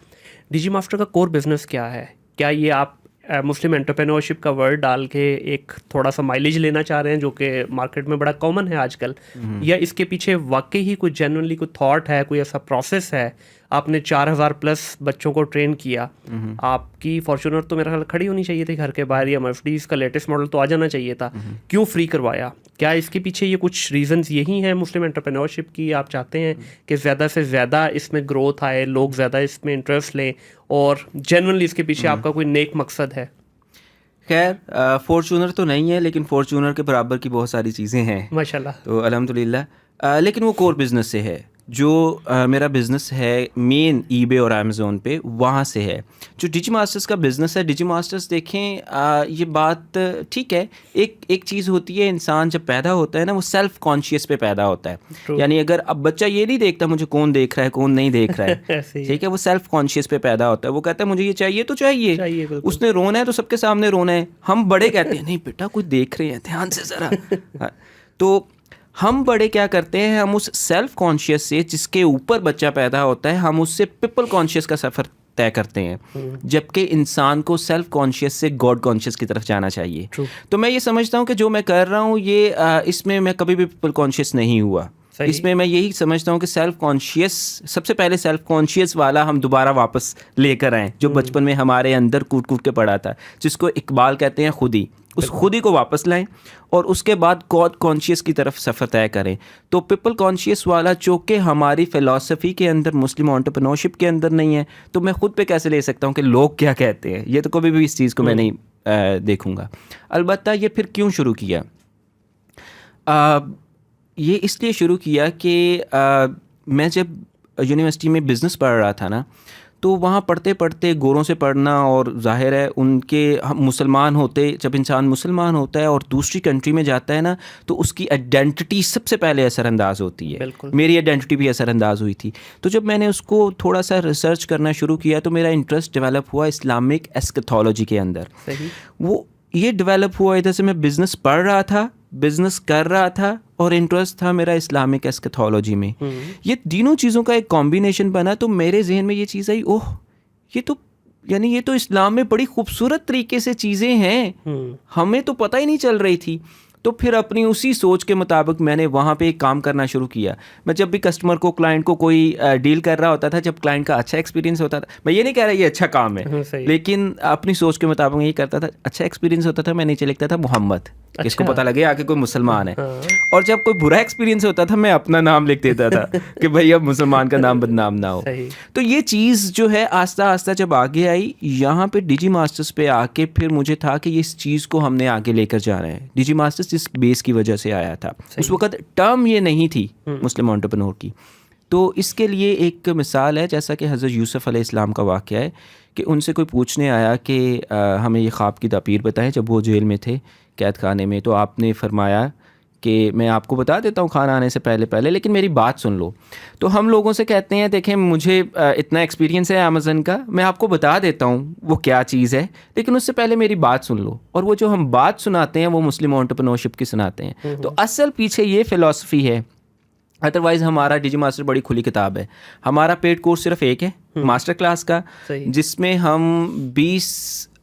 डीजी मास्टर का कोर बिजनेस क्या है? क्या ये आप मुस्लिम एंटरप्रेन्योरशिप का वर्ड डाल के एक थोड़ा सा माइलेज लेना चाह रहे हैं, जो कि मार्केट में बड़ा कॉमन है आजकल, या इसके पीछे वाकई ही कोई जेन्युइनली कोई थॉट है, कोई ऐसा प्रोसेस है? आपने 4000 प्लस बच्चों को ट्रेन किया, आपकी फॉर्च्यूनर तो मेरा ख्याल खड़ी होनी चाहिए थी घर के बाहर, या मर्सिडीज़ का लेटेस्ट मॉडल तो आ जाना चाहिए था, क्यों फ्री करवाया? क्या इसके पीछे ये कुछ रीजंस यही हैं मुस्लिम एंटरप्रेन्योरशिप की? आप चाहते हैं कि ज़्यादा से ज़्यादा इसमें ग्रोथ आए, लोग ज़्यादा इसमें इंटरेस्ट लें, और जेन्युइनली इसके पीछे आपका कोई नेक मकसद है? खैर फॉर्च्यूनर तो नहीं है, लेकिन फॉर्च्यूनर के बराबर की बहुत सारी चीज़ें हैं माशाल्लाह। तो अल्हम्दुलिल्लाह। लेकिन वो कोर बिज़नेस से है, जो मेरा बिज़नेस है मेन ईबे और अमेज़ोन पे, वहाँ से है। जो डिजी मास्टर्स का बिज़नेस है, डिजी मास्टर्स देखें, ये बात ठीक है, एक चीज़ होती है, इंसान जब पैदा होता है ना, वो सेल्फ कॉन्शियस पे पैदा होता है। True. यानी अगर अब बच्चा ये नहीं देखता मुझे कौन देख रहा है कौन नहीं देख रहा है, ऐसे ही ठीक है, वो सेल्फ कॉन्शियस पे पैदा होता है। वो कहता है मुझे ये चाहिए तो चाहिए, चाहिए, बिल्कुल। उसने रोना है तो सबके सामने रोना है। हम बड़े कहते हैं नहीं बेटा कोई देख रहे हैं, ध्यान से ज़रा। हाँ, तो हम बड़े क्या करते हैं, हम उस सेल्फ कॉन्शियस से जिसके ऊपर बच्चा पैदा होता है, हम उससे पीपल कॉन्शियस का सफ़र तय करते हैं, जबकि इंसान को सेल्फ कॉन्शियस से गॉड कॉन्शियस की तरफ जाना चाहिए। True. तो मैं ये समझता हूँ कि जो मैं कर रहा हूँ ये इसमें मैं कभी भी पीपल कॉन्शियस नहीं हुआ। सही। इसमें मैं यही समझता हूँ कि सेल्फ कॉन्शियस, सबसे पहले सेल्फ कॉन्शियस वाला हम दोबारा वापस लेकर आएँ, जो बचपन में हमारे अंदर कूट कूट के पड़ा था, जिसको इकबाल कहते हैं खुदी। उस खुदी को वापस लाएं और उसके बाद गॉड कॉन्शियस की तरफ सफ़र तय करें। तो पीपल कॉन्शियस वाला चूँकि हमारी फ़िलासफ़ी के अंदर, मुस्लिम एंटरप्रेन्योरशिप के अंदर नहीं है, तो मैं ख़ुद पे कैसे ले सकता हूँ कि लोग क्या कहते हैं। ये तो कभी भी इस चीज़ को मैं नहीं देखूँगा। अलबत्ता ये फिर क्यों शुरू किया, ये इसलिए शुरू किया कि मैं जब यूनिवर्सिटी में बिज़नेस पढ़ रहा था ना, तो वहाँ पढ़ते पढ़ते गोरों से पढ़ना, और जाहिर है उनके, हम मुसलमान होते, जब इंसान मुसलमान होता है और दूसरी कंट्री में जाता है ना, तो उसकी आइडेंटिटी सबसे पहले असरअंदाज होती है। बिल्कुल। मेरी आइडेंटिटी भी असरअंदाज हुई थी। तो जब मैंने उसको थोड़ा सा रिसर्च करना शुरू किया, तो मेरा इंटरेस्ट डेवलप हुआ इस्लामिक एस्केथोलॉजी के अंदर। सही। वो ये डेवलप हुआ इधर से, मैं बिज़नेस पढ़ रहा था, बिज़नेस कर रहा था, और इंटरेस्ट था मेरा इस्लामिक एस्केथोलॉजी में। ये तीनों चीज़ों का एक कॉम्बिनेशन बना, तो मेरे जहन में ये चीज़ आई, ओह ये तो, यानी ये तो इस्लाम में बड़ी खूबसूरत तरीके से चीज़ें हैं, हमें तो पता ही नहीं चल रही थी। तो फिर अपनी उसी सोच के मुताबिक मैंने वहाँ पे एक काम करना शुरू किया। मैं जब भी कस्टमर को, क्लाइंट को कोई डील कर रहा होता था, जब क्लाइंट का अच्छा एक्सपीरियंस होता था, मैं ये नहीं कह रहा ये अच्छा काम है, लेकिन अपनी सोच के मुताबिक यही करता था। अच्छा एक्सपीरियंस होता था, मैं नीचे लिखता था मोहम्मद, किसको पता लगे आके कोई मुसलमान है। और जब कोई बुरा एक्सपीरियंस होता था, मैं अपना नाम लिख देता था कि भाई अब मुसलमान का नाम बदनाम ना हो। तो ये चीज़ जो है आस्ता आस्ता जब आगे आई, यहाँ पे डिजी मास्टर्स पे आके फिर मुझे था कि इस चीज़ को हमने आगे लेकर जाना है। डिजी मास्टर्स जिस बेस की वजह से आया था, उस वक्त टर्म ये नहीं थी मुस्लिम एंटरप्रेन्योर की। तो इसके लिए एक मिसाल है, जैसा कि हज़रत यूसुफ़ अलैहिस्सलाम का वाक़या है कि उनसे कोई पूछने आया कि हमें ये ख्वाब की ताबीर बताएं, जब वो जेल में थे, कैद खाने में। तो आपने फरमाया कि मैं आपको बता देता हूँ खाना आने से पहले, लेकिन मेरी बात सुन लो। तो हम लोगों से कहते हैं देखें मुझे इतना एक्सपीरियंस है अमेज़न का, मैं आपको बता देता हूँ वो क्या चीज़ है, लेकिन उससे पहले मेरी बात सुन लो। और वो जो हम बात सुनाते हैं वो मुस्लिम एंटरप्रेन्योरशिप की सुनाते हैं। तो असल पीछे ये फ़िलासफ़ी है। अदरवाइज़ हमारा डिजी मास्टर बड़ी खुली किताब है। हमारा पेड कोर्स सिर्फ एक है मास्टर क्लास का, जिसमें हम 20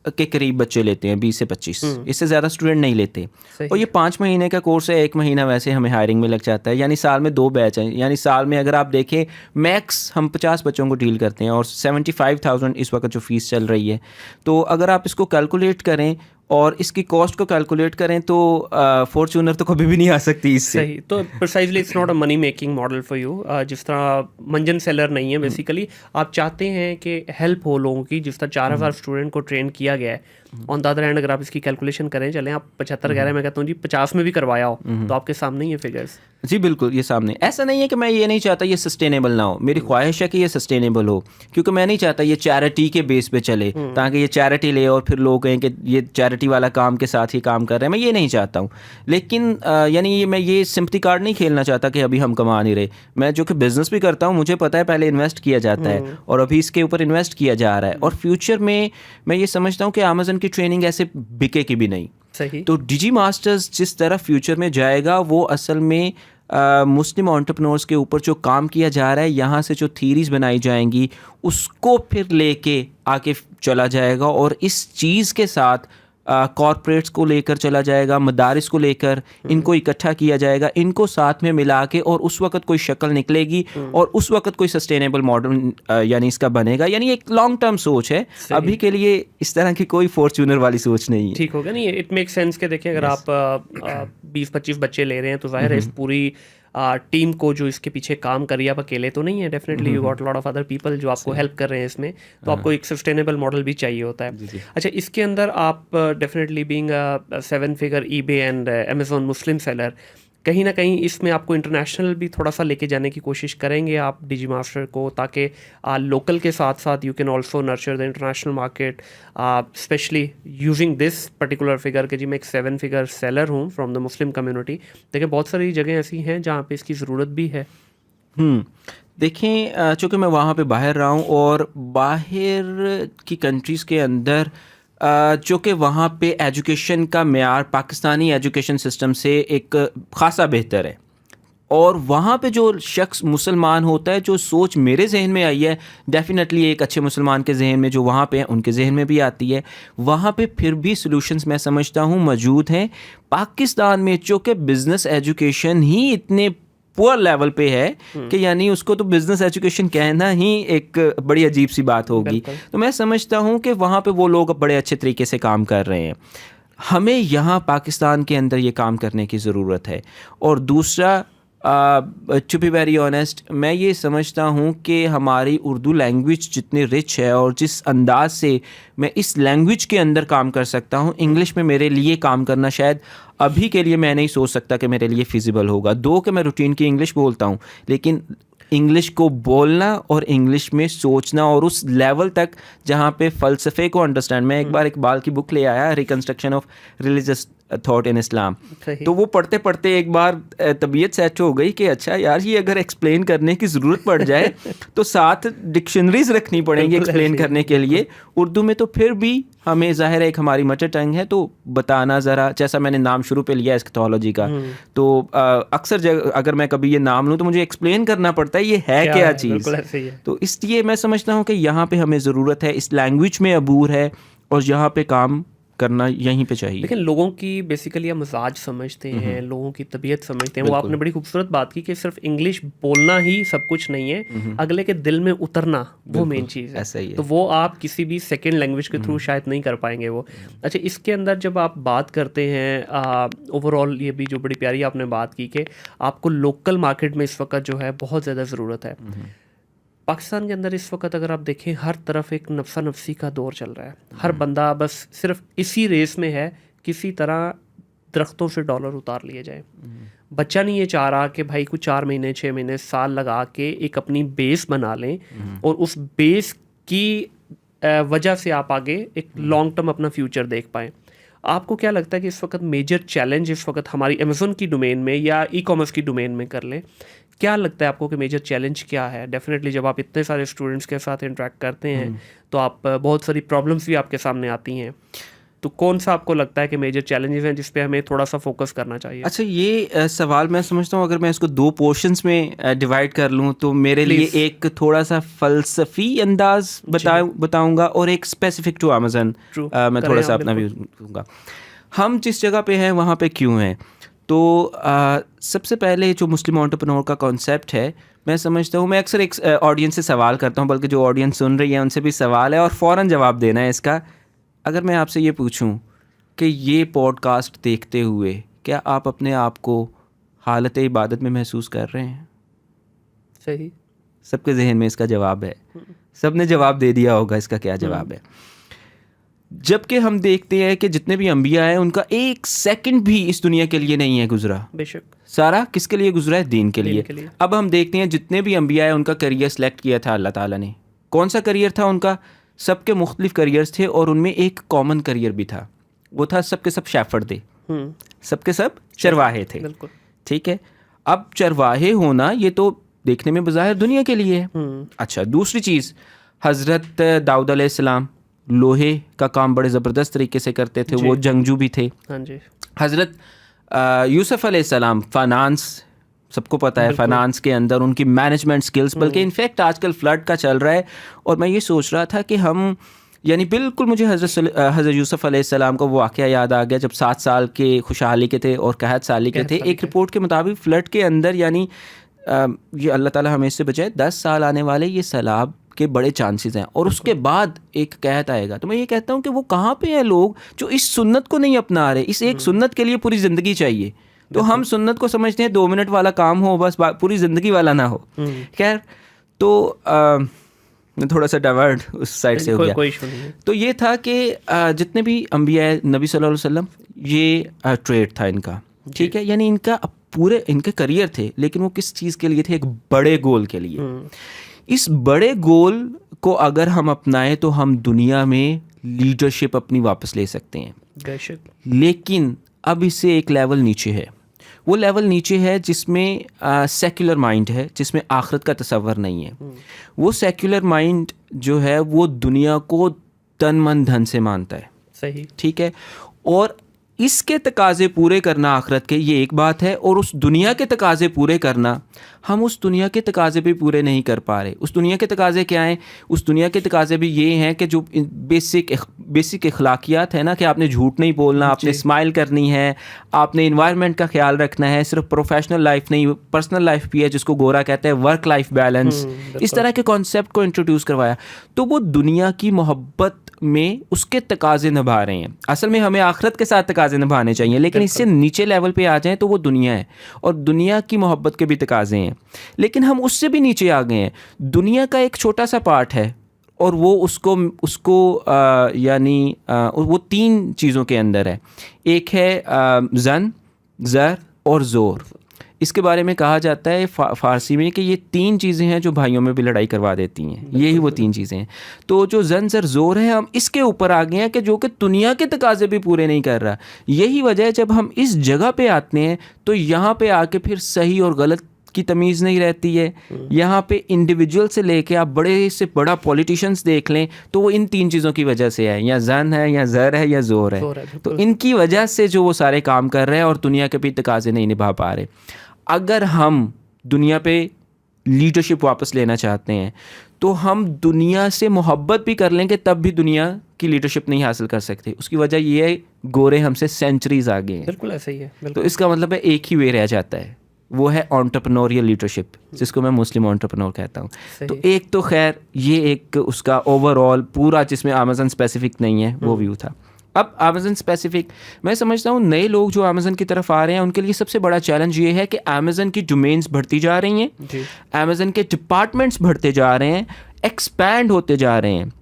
के करीब बच्चे लेते हैं, 20 से 25, इससे ज़्यादा स्टूडेंट नहीं लेते। और ये 5 महीने का कोर्स है, 1 महीना वैसे हमें हायरिंग में लग जाता है, यानी साल में 2 बैच हैं। यानी साल में अगर आप देखें मैक्स हम 50 बच्चों को डील करते हैं, और 75,000 इस वक्त जो फ़ीस चल रही है। तो अगर आप इसको कैलकुलेट करें और इसकी कॉस्ट को कैलकुलेट करें तो फॉर्च्यूनर तो कभी भी नहीं आ सकती इससे। सही। तो precisely it's not a money making model for you. जिस तरह मंजन सेलर नहीं है, बेसिकली आप चाहते हैं कि हेल्प हो लोगों की। जिस तरह 4,000 स्टूडेंट को ट्रेन किया गया है, ऑन द अदर हैंड अगर आप इसकी कैलकुलेशन करें, चलें आप 75 कह रहे हैं, मैं कहता हूँ जी 50 में भी करवाया हो तो आपके सामने ही है फिगर्स। जी बिल्कुल, ये सामने। ऐसा नहीं है कि मैं ये नहीं चाहता ये सस्टेनेबल ना हो, मेरी ख्वाहिश है कि ये सस्टेनेबल हो, क्योंकि मैं नहीं चाहता ये चैरिटी के बेस पे चले, ताकि ये चैरिटी ले और फिर लोग कहें कि ये चैरिटी वाला काम के साथ ही काम कर रहे हैं। मैं ये नहीं चाहता हूँ। लेकिन यानी मैं ये सिंपथी कार्ड नहीं खेलना चाहता कि अभी हम कमा नहीं रहे। मैं जो कि बिज़नेस भी करता हूँ, मुझे पता है पहले इन्वेस्ट किया जाता है और अभी इसके ऊपर इन्वेस्ट किया जा रहा है, और फ्यूचर में मैं ये समझता हूँ कि अमेज़न की ट्रेनिंग ऐसे बिकेगी भी नहीं। सही। तो डिजी मास्टर्स जिस तरह फ्यूचर में जाएगा, वो असल में मुस्लिम एंटरप्रेन्योर्स के ऊपर जो काम किया जा रहा है, यहाँ से जो थीरीज़ बनाई जाएंगी उसको फिर लेके आके चला जाएगा, और इस चीज़ के साथ कॉर्पोरेट्स को लेकर चला जाएगा, मदारिस को लेकर इनको इकट्ठा किया जाएगा, इनको साथ में मिला के, और उस वक्त कोई शक्ल निकलेगी और उस वक्त कोई सस्टेनेबल मॉडल यानी इसका बनेगा। यानी एक लॉन्ग टर्म सोच है, अभी के लिए इस तरह की कोई फॉर्च्यूनर वाली सोच नहीं है। ठीक होगा नहीं, इट मेक सेंस के देखें अगर आप 20-25 बच्चे ले रहे हैं तो जाहिर है इस पूरी टीम को जो इसके पीछे काम कर रही है, आप अकेले तो नहीं है, definitely you got lot of other people जो आपको हेल्प कर रहे हैं इसमें, तो आपको एक सस्टेनेबल मॉडल भी चाहिए होता है। अच्छा, इसके अंदर आप definitely being a 7 figure eBay and Amazon Muslim seller, कहीं ना कहीं इसमें आपको इंटरनेशनल भी थोड़ा सा लेके जाने की कोशिश करेंगे आप डिजीमास्टर को, ताकि लोकल के साथ साथ you can also nurture the international market, specially using this particular figure कि जी मैं एक 7 फिगर सेलर हूँ फ्रॉम द मुस्लिम कम्युनिटी। देखिए बहुत सारी जगह ऐसी हैं जहाँ पे इसकी ज़रूरत भी है। देखें, चूँकि मैं वहाँ पे बाहर रहा हूँ और बाहर की कंट्रीज़ के अंदर जो कि वहाँ पे एजुकेशन का मेयार पाकिस्तानी एजुकेशन सिस्टम से एक ख़ासा बेहतर है, और वहाँ पे जो शख्स मुसलमान होता है, जो सोच मेरे जहन में आई है, डेफिनेटली एक अच्छे मुसलमान के जहन में जो वहाँ पे हैं उनके जहन में भी आती है। वहाँ पे फिर भी सॉल्यूशंस मैं समझता हूँ मौजूद हैं। पाकिस्तान में चूँकि बिज़नेस एजुकेशन ही इतने पुअर लेवल पे है कि यानी उसको तो बिज़नेस एजुकेशन कहना ही एक बड़ी अजीब सी बात होगी। तो मैं समझता हूँ कि वहाँ पे वो लोग बड़े अच्छे तरीके से काम कर रहे हैं। हमें यहाँ पाकिस्तान के अंदर ये काम करने की ज़रूरत है। और दूसरा, टू बी वेरी ऑनेस्ट, मैं ये समझता हूँ कि हमारी उर्दू लैंग्वेज जितनी रिच है और जिस अंदाज से मैं इस लैंग्वेज के अंदर काम कर सकता हूँ, इंग्लिश में मेरे लिए काम करना शायद अभी के लिए मैं नहीं सोच सकता कि मेरे लिए फिजिबल होगा। दो कि मैं रूटीन की इंग्लिश बोलता हूँ, लेकिन इंग्लिश को बोलना और इंग्लिश में सोचना और उस लेवल तक जहाँ पे फ़लसफ़े को अंडरस्टैंड, मैं एक बार इकबाल की बुक ले आया, reconstruction of religious thought in Islam, तो वो पढ़ते पढ़ते एक बार तबीयत सेट हो गई कि अच्छा यार, ये अगर एक्सप्लेन करने की ज़रूरत पड़ जाए तो 7 डिक्शनरीज रखनी पड़ेंगी एक्सप्लेन करने के लिए उर्दू में। तो फिर भी हमें ज़ाहिर है एक हमारी मदर टंग है, तो बताना ज़रा, जैसा मैंने नाम शुरू पे लिया एस्केटोलॉजी का, तो अक्सर अगर मैं कभी ये नाम लूँ तो मुझे एक्सप्लेन करना पड़ता है ये है क्या चीज़। तो इसलिए मैं समझता हूँ कि यहाँ पे हमें ज़रूरत है, इस लैंग्वेज में अबूर है और यहाँ पे काम करना यहीं पे चाहिए। लेकिन लोगों की बेसिकली हम मजाज समझते हैं, लोगों की तबीयत समझते हैं। वो आपने बड़ी खूबसूरत बात की कि सिर्फ इंग्लिश बोलना ही सब कुछ नहीं है, अगले के दिल में उतरना वो मेन चीज़ है। ऐसा ही है। तो वो आप किसी भी सेकेंड लैंग्वेज के थ्रू शायद नहीं कर पाएंगे वो। अच्छा, इसके अंदर जब आप बात करते हैं ओवरऑल, ये भी जो बड़ी प्यारी आपने बात की कि आपको लोकल मार्केट में इस वक्त जो है बहुत ज़्यादा ज़रूरत है। पाकिस्तान के अंदर इस वक्त अगर आप देखें, हर तरफ एक नफसा नफसी का दौर चल रहा है। हर बंदा बस सिर्फ इसी रेस में है, किसी तरह दरख्तों से डॉलर उतार लिए जाए। बच्चा नहीं ये चाह रहा कि भाई कुछ 4 महीने 6 महीने साल लगा के एक अपनी बेस बना लें और उस बेस की वजह से आप आगे एक लॉन्ग टर्म अपना फ्यूचर देख पाएँ। आपको क्या लगता है कि इस वक्त मेजर चैलेंज इस वक्त हमारी अमेज़न की डोमेन में या ई कॉमर्स की डोमेन में कर लें, क्या लगता है आपको कि मेजर चैलेंज क्या है? डेफिनेटली जब आप इतने सारे स्टूडेंट्स के साथ इंटरेक्ट करते हैं तो आप बहुत सारी प्रॉब्लम्स भी आपके सामने आती हैं, तो कौन सा आपको लगता है कि मेजर चैलेंजेस हैं जिस पे हमें थोड़ा सा फोकस करना चाहिए? अच्छा, ये सवाल मैं समझता हूँ अगर मैं इसको 2 पोर्शंस में डिवाइड कर लूँ तो मेरे लिए एक थोड़ा सा फ़लसफ़ी अंदाज बताऊँगा और एक स्पेसिफिक टू अमेज़न मैं थोड़ा सा अपना व्यू दूँगा। हम जिस जगह पे हैं वहाँ पे क्यों हैं, तो सबसे पहले जो मुस्लिम एंटरप्रेन्योर का कॉन्सेप्ट है, मैं समझता हूँ, मैं अक्सर एक ऑडियंस से सवाल करता हूँ, बल्कि जो ऑडियंस सुन रही है उनसे भी सवाल है और फ़ौरन जवाब देना है इसका। अगर मैं आपसे ये पूछूं कि ये पॉडकास्ट देखते हुए क्या आप अपने आप को हालत इबादत में महसूस कर रहे हैं? सही। सबके जहन में इसका जवाब है, सब ने जवाब दे दिया होगा इसका क्या जवाब है। जबकि हम देखते हैं कि जितने भी अंबिया हैं उनका एक सेकंड भी इस दुनिया के लिए नहीं है गुजरा। बेशक। सारा किसके लिए गुजरा है? दीन के लिए। अब हम देखते हैं जितने भी अंबिया हैं उनका करियर सेलेक्ट किया था अल्लाह ताला ने। कौन सा करियर था उनका? सबके मुख्तलिफ करियर्स थे और उनमें एक कॉमन करियर भी था, वो था सबके सब शेफर्ड थे, सबके सब चरवाहे थे। ठीक है, अब चरवाहे होना ये तो देखने में बज़ाहिर दुनिया के लिए है। अच्छा, दूसरी चीज़, हज़रत दाऊद अलैहिस्सलाम लोहे का काम बड़े ज़बरदस्त तरीके से करते थे, वो जंगजू भी थे। हज़रत यूसुफ अलैहिस्सलाम फाइनेंस, सबको पता है फाइनेंस के अंदर उनकी मैनेजमेंट स्किल्स, बल्कि इनफैक्ट आजकल फ्लड का चल रहा है और मैं ये सोच रहा था कि हम यानी बिल्कुल मुझे हज़रत यूसुफ अलैहिस्सलाम का वो वाक़या याद आ गया जब 7 साल के खुशहाली के थे और कहत साली के थे। एक रिपोर्ट के मुताबिक फ्लड के अंदर यानी ये अल्लाह ताला हमें इससे बचाए 10 साल आने वाले ये सैलाब के बड़े चांसेस हैं और उसके बाद एक कहत आएगा। तो मैं ये कहता हूँ कि वो कहाँ पे हैं लोग जो इस सुन्नत को नहीं अपना रहे? इस एक सुन्नत के लिए पूरी ज़िंदगी चाहिए, तो हम सुन्नत को समझते हैं 2 मिनट वाला काम हो बस, पूरी ज़िंदगी वाला ना हो। खैर, तो मैं थोड़ा सा डाइवर्ट उस साइड से हो गया। कोई इशू नहीं है। तो ये था कि जितने भी अंबिया नबी सल्लल्लाहु अलैहि वसल्लम, ये ट्रेड था इनका, ठीक है, यानी इनका पूरे इनके करियर थे, लेकिन वो किस चीज़ के लिए थे? एक बड़े गोल के लिए। इस बड़े गोल को अगर हम अपनाएं तो हम दुनिया में लीडरशिप अपनी वापस ले सकते हैं। बेशक। लेकिन अब इससे एक लेवल नीचे है। वो लेवल नीचे है जिसमें सेक्युलर माइंड है, जिसमें आखिरत का तसव्वुर नहीं है। वो सेक्युलर माइंड जो है वो दुनिया को तन मन धन से मानता है। सही। ठीक है, और इसके तकाजे पूरे करना आखिरत के, ये एक बात है, और उस दुनिया के तकाजे पूरे करना, हम उस दुनिया के तकाजे भी पूरे नहीं कर पा रहे। उस दुनिया के तकाजे क्या हैं? उस दुनिया के तकाजे भी ये हैं कि जो बेसिक अखलाकियात है ना, कि आपने झूठ नहीं बोलना, आपने स्माइल करनी है, आपने इन्वायरमेंट का ख्याल रखना है, सिर्फ प्रोफेशनल लाइफ नहीं, पर्सनल लाइफ भी है, जिसको गोरा कहते हैं वर्क लाइफ बैलेंस। इस तरह के कॉन्सेप्ट को इंट्रोड्यूस करवाया, तो वो दुनिया की मोहब्बत में उसके तकाजे निभा रहे हैं। असल में हमें आखिरत के साथ तकाजे निभाने चाहिए, लेकिन इससे नीचे लेवल पे आ जाएं तो वो दुनिया है, और दुनिया की मोहब्बत के भी तकाजे हैं, लेकिन हम उससे भी नीचे आ गए हैं। दुनिया का एक छोटा सा पार्ट है, और वो उसको यानी वो 3 चीज़ों के अंदर है। एक है जन, ज़र और ज़ोर। इसके बारे में कहा जाता है फ़ारसी में कि ये 3 चीज़ें हैं जो भाइयों में भी लड़ाई करवा देती हैं। यही वो 3 चीज़ें हैं। तो जो जन, ज़र, ज़ोर है, हम इसके ऊपर आ गए हैं कि जो कि दुनिया के तकाजे भी पूरे नहीं कर रहा। यही वजह है, जब हम इस जगह पे आते हैं तो यहाँ पे आके फिर सही और गलत की तमीज़ नहीं रहती है। यहाँ पे इंडिविजुअल से लेके आप बड़े से बड़ा पॉलिटिशियंस देख लें तो वो इन 3 चीज़ों की वजह से है, या जन है, या ज़र है, या ज़ोर है। तो इनकी वजह से जो वो सारे काम कर रहे हैं और दुनिया के भी तकाजे नहीं निभा पा रहे। अगर हम दुनिया पे लीडरशिप वापस लेना चाहते हैं तो हम दुनिया से मोहब्बत भी कर लेंगे, तब भी दुनिया की लीडरशिप नहीं हासिल कर सकते। उसकी वजह ये है, गोरे हमसे सेंचुरीज आगे हैं। बिल्कुल ऐसा ही है। तो इसका मतलब है एक ही वे रह जाता है, वो है एंटरप्रेन्योरियल लीडरशिप, जिसको मैं मुस्लिम एंटरप्रेन्योर कहता हूँ। तो एक तो खैर ये एक उसका ओवरऑल पूरा, जिसमें अमेज़न स्पेसिफिक नहीं है, वो व्यू था। अब अमेज़न स्पेसिफिक, मैं समझता हूँ नए लोग जो अमेज़न की तरफ आ रहे हैं उनके लिए सबसे बड़ा चैलेंज ये है कि अमेज़न की डोमेन्स बढ़ती जा रही हैं, अमेज़न के डिपार्टमेंट्स बढ़ते जा रहे हैं, एक्सपैंड होते जा रहे हैं।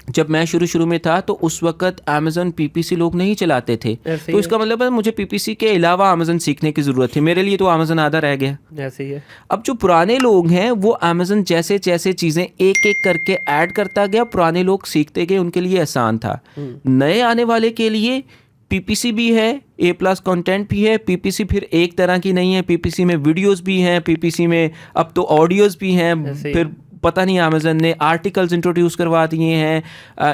जब मैं शुरू में था तो उस वक्त अमेज़न PPC लोग नहीं चलाते थे, तो इसका मतलब है मुझे PPC के अलावा अमेज़न सीखने की ज़रूरत थी। मेरे लिए तो अमेज़न आधा रह गया। ऐसे ही है। अब जो पुराने लोग हैं वो अमेज़न जैसे जैसे चीज़ें एक एक करके ऐड करता गया, पुराने लोग सीखते गए, उनके लिए आसान था। नए आने वाले के लिए PPC भी है, A+ कंटेंट भी है। PPC फिर एक तरह की नहीं है, PPC में वीडियोस भी हैं, PPC में अब तो ऑडियोज़ भी हैं, फिर पता नहीं अमेज़न ने आर्टिकल्स इंट्रोड्यूस करवा दिए हैं,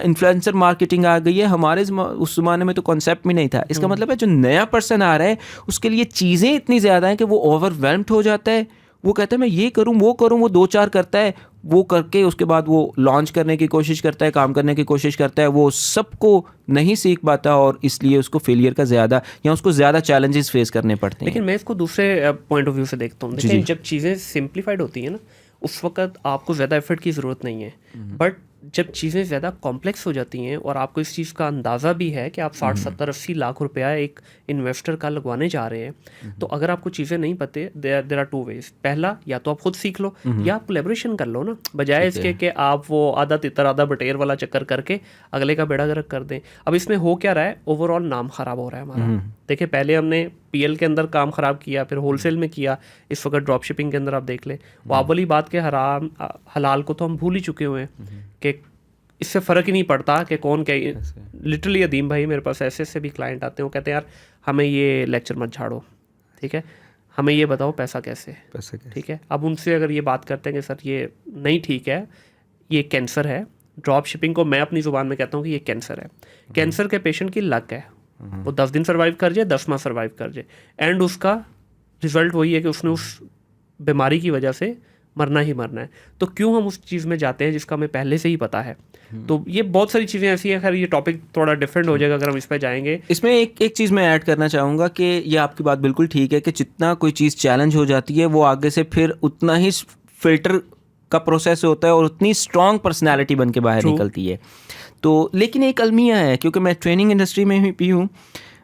इन्फ्लुएंसर मार्केटिंग आ गई है। हमारे उस ज़माने में तो कॉन्सेप्ट भी नहीं था। इसका मतलब है जो नया पर्सन आ रहा है उसके लिए चीज़ें इतनी ज़्यादा हैं कि वो ओवरवेल्म्ड हो जाता है। वो कहता है मैं ये करूँ, वो करूँ, वो 2-4 करता है, वो करके उसके बाद वो लॉन्च करने की कोशिश करता है, काम करने की कोशिश करता है, वो सबको नहीं सीख पाता और इसलिए उसको फेलियर का ज़्यादा या उसको ज़्यादा चैलेंजेस फेस करने पड़ते हैं। लेकिन मैं इसको दूसरे पॉइंट ऑफ व्यू से देखता हूँ। देखिए, जब चीज़ें सिंप्लीफाइड होती हैं ना, उस वक्त आपको ज़्यादा एफर्ट की ज़रूरत नहीं है। बट जब चीज़ें ज़्यादा कॉम्प्लेक्स हो जाती हैं और आपको इस चीज़ का अंदाज़ा भी है कि आप 60-70-80 लाख रुपया एक इन्वेस्टर का लगवाने जा रहे हैं, तो अगर आपको चीज़ें नहीं पते, देयर आर 2 वेज। पहला, या तो आप खुद सीख लो या आप कोलैबोरेशन कर लो ना, बजाय इसके कि आप वो आधा तितर आधा बटेर वाला चक्कर करके अगले का बेड़ा गर्क कर दें। अब इसमें हो क्या रहा है, ओवरऑल नाम ख़राब हो रहा है हमारा। देखिए, पहले हमने PL के अंदर काम ख़राब किया, फिर होलसेल में किया, इस वक्त ड्रॉप शिपिंग के अंदर आप देख लें। वो आप वाली बात के हराम हलाल को तो हम भूल ही चुके हुए हैं कि इससे फ़र्क ही नहीं पड़ता कि कौन क्या। लिटरली अदीम भाई, मेरे पास ऐसे भी क्लाइंट आते हैं, वो कहते हैं यार हमें ये लेक्चर मत झाड़ो, ठीक है, हमें ये बताओ पैसा कैसे, ठीक है। अब उनसे अगर ये बात करते हैं कि सर ये नहीं ठीक है, ये कैंसर है, ड्रॉप शिपिंग को मैं अपनी ज़ुबान में कहता हूँ कि ये कैंसर है। कैंसर के पेशेंट की लक है, वो 10 दिन सर्वाइव कर जाए, 10 माह सर्वाइव कर जाए, एंड उसका रिजल्ट वही है कि उसने उस बीमारी की वजह से मरना ही मरना है। तो क्यों हम उस चीज़ में जाते हैं जिसका हमें पहले से ही पता है। तो ये बहुत सारी चीज़ें ऐसी हैं। खैर, ये टॉपिक थोड़ा डिफरेंट हो जाएगा अगर हम इस पर जाएंगे। इसमें एक चीज़ मैं ऐड करना चाहूँगा कि ये आपकी बात बिल्कुल ठीक है कि जितना कोई चीज़ चैलेंज हो जाती है वो आगे से फिर उतना ही फिल्टर का प्रोसेस होता है और उतनी स्ट्रॉन्ग पर्सनैलिटी बन के बाहर निकलती है। तो लेकिन एक अलमिया है, क्योंकि मैं ट्रेनिंग इंडस्ट्री में भी हूँ,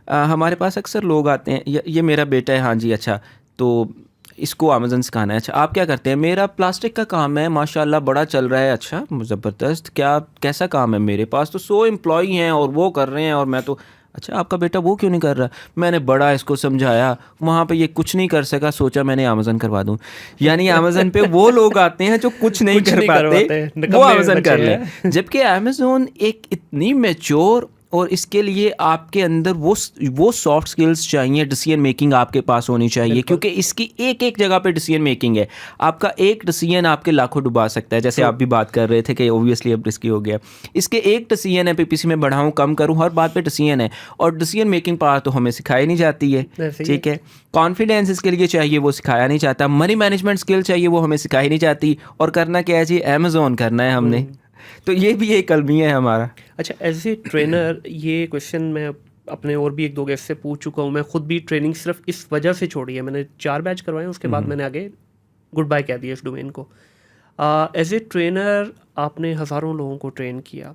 हमारे पास अक्सर लोग आते हैं, ये मेरा बेटा है, हाँ जी अच्छा, तो इसको अमेज़न सिखाना है। अच्छा आप क्या करते हैं? मेरा प्लास्टिक का काम है, माशाल्लाह बड़ा चल रहा है। अच्छा ज़बरदस्त, क्या कैसा काम है? मेरे पास तो 100 एम्प्लॉई हैं और वो कर रहे हैं और मैं तो। अच्छा आपका बेटा वो क्यों नहीं कर रहा? मैंने बड़ा इसको समझाया, वहाँ पे ये कुछ नहीं कर सका, सोचा मैंने अमेज़न करवा दूँ। यानी अमेज़न पे वो लोग आते हैं जो कुछ नहीं कर पाते, वो अमेज़न कर लें। जबकि अमेज़न एक इतनी मैच्योर, और इसके लिए आपके अंदर वो सॉफ्ट स्किल्स चाहिए, डिसीजन मेकिंग आपके पास होनी चाहिए, क्योंकि इसकी एक एक जगह पे डिसीजन मेकिंग है। आपका एक डिसीजन आपके लाखों डुबा सकता है, जैसे आप भी बात कर रहे थे कि ओब्वियसली अब रिस्की हो गया। इसके एक डिसीजन है, पीपीसी में बढ़ाऊँ कम करूँ, हर बात पे डिसीजन है, और डिसीजन मेकिंग पावर तो हमें सिखाई नहीं जाती है, ठीक है। कॉन्फिडेंस इसके लिए चाहिए, वो सिखाया नहीं जाता। मनी मैनेजमेंट स्किल चाहिए, वो हमें सिखाई नहीं जाती। और करना क्या है जी? अमेज़न करना है हमने। तो ये भी एक अलमिया है हमारा। अच्छा, एज ए ट्रेनर ये क्वेश्चन मैं अपने और भी एक दो गेस्ट से पूछ चुका हूँ। मैं खुद भी ट्रेनिंग सिर्फ इस वजह से छोड़ी है, मैंने 4 बैच करवाए, उसके बाद मैंने आगे गुड बाय कह दिया इस डोमेन को। एज ए ट्रेनर आपने हज़ारों लोगों को ट्रेन किया।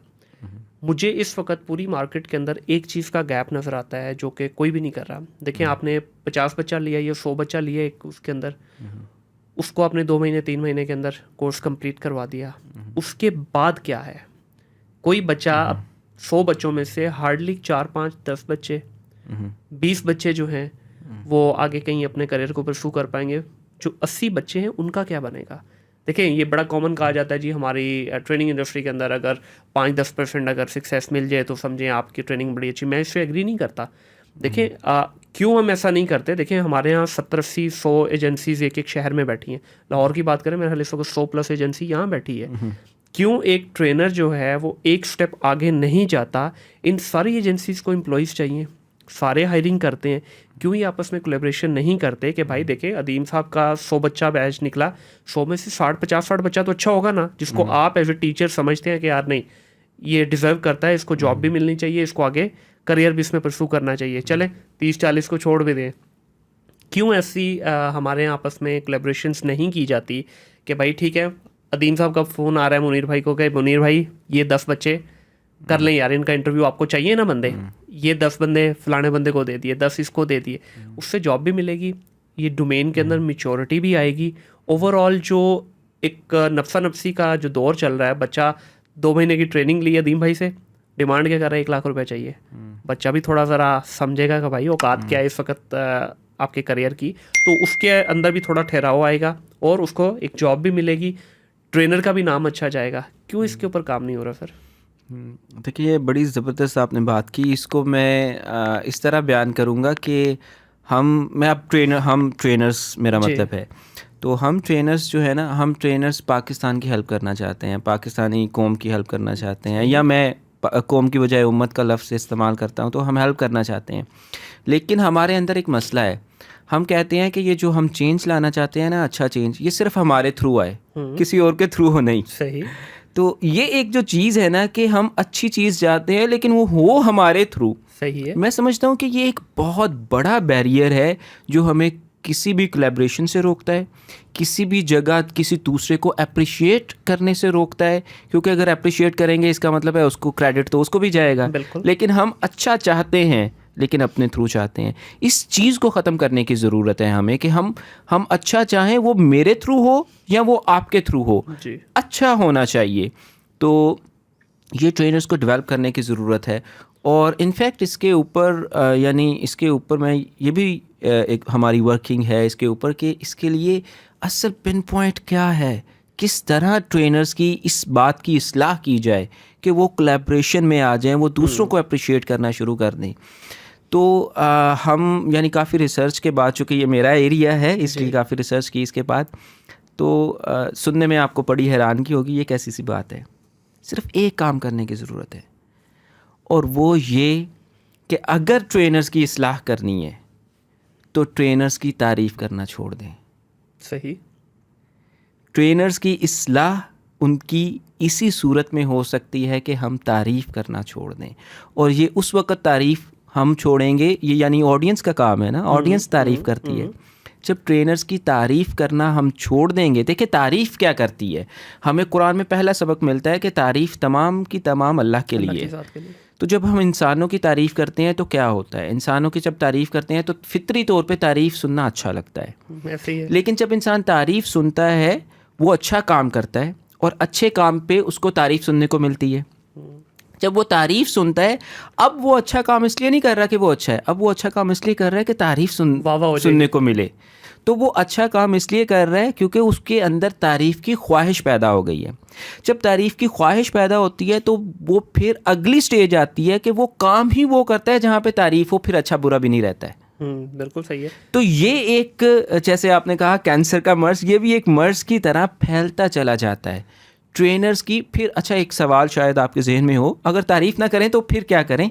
मुझे इस वक्त पूरी मार्केट के अंदर एक चीज़ का गैप नज़र आता है जो कि कोई भी नहीं कर रहा। देखिए आपने 50 बच्चा लिया या 100 बच्चा लिया एक उसके अंदर, उसको आपने 2 महीने 3 महीने के अंदर कोर्स कंप्लीट करवा दिया। उसके बाद क्या है? कोई बच्चा 100 बच्चों में से हार्डली 4 5 10 बच्चे 20 बच्चे जो हैं वो आगे कहीं अपने करियर को परस्यू कर पाएंगे। जो 80 बच्चे हैं उनका क्या बनेगा? देखिए ये बड़ा कॉमन कहा जाता है जी हमारी ट्रेनिंग इंडस्ट्री के अंदर अगर 5-10% अगर सक्सेस मिल जाए तो समझें आपकी ट्रेनिंग बड़ी अच्छी। मैं इससे एग्री नहीं करता। देखिए क्यों हम ऐसा नहीं करते? देखिए हमारे यहाँ 70-80-100 एजेंसीज एक एक शहर में बैठी हैं। लाहौर की बात करें, मेरे ख्याल से 100+ एजेंसी यहाँ बैठी है। क्यों एक ट्रेनर जो है वो एक स्टेप आगे नहीं जाता? इन सारी एजेंसीज को एम्प्लॉयज़ चाहिए, सारे हायरिंग करते हैं, क्यों ये आपस में कोलेब्रेशन नहीं करते कि भाई देखिए अदीम साहब का 100 बच्चा बैच निकला, 100 में से 60 बच्चा तो अच्छा होगा ना, जिसको आप एज ए टीचर समझते हैं कि यार नहीं ये डिज़र्व करता है, इसको जॉब भी मिलनी चाहिए, इसको आगे करियर भी इसमें परस्यू करना चाहिए। चलें 30-40 को छोड़ भी दें। क्यों ऐसी हमारे यहाँ आपस में कोलेब्रेशंस नहीं की जाती कि भाई ठीक है अदीम साहब का फ़ोन आ रहा है मुनीर भाई को कि मुनीर भाई ये 10 बच्चे कर लें यार, इनका इंटरव्यू आपको चाहिए ना बंदे, ये 10 बंदे फलाने बंदे को दे दिए, 10 इसको दे दिए, उससे जॉब भी मिलेगी, ये डोमेन के अंदर मैच्योरिटी भी आएगी। ओवरऑल जो एक नफसा नफसी का जो दौर चल रहा है, बच्चा 2 महीने की ट्रेनिंग ली अदीम भाई से, डिमांड क्या कर रहा है? 1 लाख रुपए चाहिए। बच्चा भी थोड़ा ज़रा समझेगा कि भाई औकात क्या है इस वक्त आपके करियर की, तो उसके अंदर भी थोड़ा ठहराव आएगा और उसको एक जॉब भी मिलेगी, ट्रेनर का भी नाम अच्छा जाएगा। क्यों इसके ऊपर काम नहीं हो रहा सर? देखिए बड़ी ज़बरदस्त आपने बात की। इसको मैं इस तरह बयान करूँगा कि हम ट्रेनर्स मेरा मतलब है, तो हम ट्रेनर्स जो है ना, हम ट्रेनर्स पाकिस्तान की हेल्प करना चाहते हैं, पाकिस्तानी कौम की हेल्प करना चाहते हैं, या मैं कौम की बजाय उम्मत का लफ्ज़ इस्तेमाल करता हूँ, तो हम हेल्प करना चाहते हैं। लेकिन हमारे अंदर एक मसला है, हम कहते हैं कि ये जो हम चेंज लाना चाहते हैं ना, अच्छा चेंज, ये सिर्फ हमारे थ्रू आए, किसी और के थ्रू हो नहीं। सही। तो ये एक जो चीज़ है ना कि हम अच्छी चीज़ चाहते हैं लेकिन वो हो हमारे थ्रू। सही है। मैं समझता हूँ कि ये एक बहुत बड़ा बैरियर है जो हमें किसी भी कोलैबोरेशन से रोकता है, किसी भी जगह किसी दूसरे को अप्रिशिएट करने से रोकता है, क्योंकि अगर अप्रिशिएट करेंगे इसका मतलब है उसको क्रेडिट तो उसको भी जाएगा। लेकिन हम अच्छा चाहते हैं लेकिन अपने थ्रू चाहते हैं। इस चीज़ को ख़त्म करने की ज़रूरत है हमें कि हम अच्छा चाहें, वो मेरे थ्रू हो या वो आपके थ्रू हो, अच्छा होना चाहिए। तो ये ट्रेनर्स को डेवलप करने की ज़रूरत है। और इनफैक्ट इसके ऊपर यानी इसके ऊपर मैं ये भी एक हमारी वर्किंग है इसके ऊपर कि इसके लिए असल पिन पॉइंट क्या है, किस तरह ट्रेनर्स की इस बात की इस्लाह की जाए कि वो कोलैबोरेशन में आ जाएं, वो दूसरों को अप्रिशिएट करना शुरू कर दें। तो हम यानी काफ़ी रिसर्च के बाद, चूँकि ये मेरा एरिया है इसलिए काफ़ी रिसर्च की इसके बाद, तो सुनने में आपको बड़ी हैरानगी होगी, ये कैसी सी बात है। सिर्फ एक काम करने की ज़रूरत है और वो ये कि अगर ट्रेनर्स की इस्लाह करनी है तो ट्रेनर्स की तारीफ़ करना छोड़ दें। सही। ट्रेनर्स की इस्लाह उनकी इसी सूरत में हो सकती है कि हम तारीफ़ करना छोड़ दें, और ये उस वक़्त तारीफ़ हम छोड़ेंगे, ये यानी ऑडियंस का काम है ना, ऑडियंस तारीफ़ करती है। जब ट्रेनर्स की तारीफ़ करना हम छोड़ देंगे, देखिए तारीफ़ क्या करती है, हमें कुरान में पहला सबक मिलता है कि तारीफ़ तमाम की तमाम अल्लाह के लिए। तो जब हम इंसानों की तारीफ़ करते हैं तो क्या होता है, इंसानों की जब तारीफ़ करते हैं तो फितरी तौर पे तारीफ़ सुनना अच्छा लगता है। ऐसे ही है। लेकिन जब इंसान तारीफ़ सुनता है, वो अच्छा काम करता है और अच्छे काम पे उसको तारीफ़ सुनने को मिलती है। जब वो तारीफ़ सुनता है, अब वो अच्छा काम इसलिए नहीं कर रहा कि वो अच्छा है, अब वो अच्छा काम इसलिए कर रहा है कि तारीफ़ वाह वाह हो सुनने को मिले। तो वो अच्छा काम इसलिए कर रहा है क्योंकि उसके अंदर तारीफ़ की ख्वाहिश पैदा हो गई है। जब तारीफ़ की ख्वाहिश पैदा होती है तो वो फिर अगली स्टेज आती है कि वो काम ही वो करता है जहाँ पे तारीफ़ हो, फिर अच्छा बुरा भी नहीं रहता है। बिल्कुल सही है। तो ये एक, जैसे आपने कहा कैंसर का मर्ज़, ये भी एक मर्ज़ की तरह फैलता चला जाता है ट्रेनर्स की। फिर अच्छा, एक सवाल शायद आपके जहन में हो, अगर तारीफ़ ना करें तो फिर क्या करें?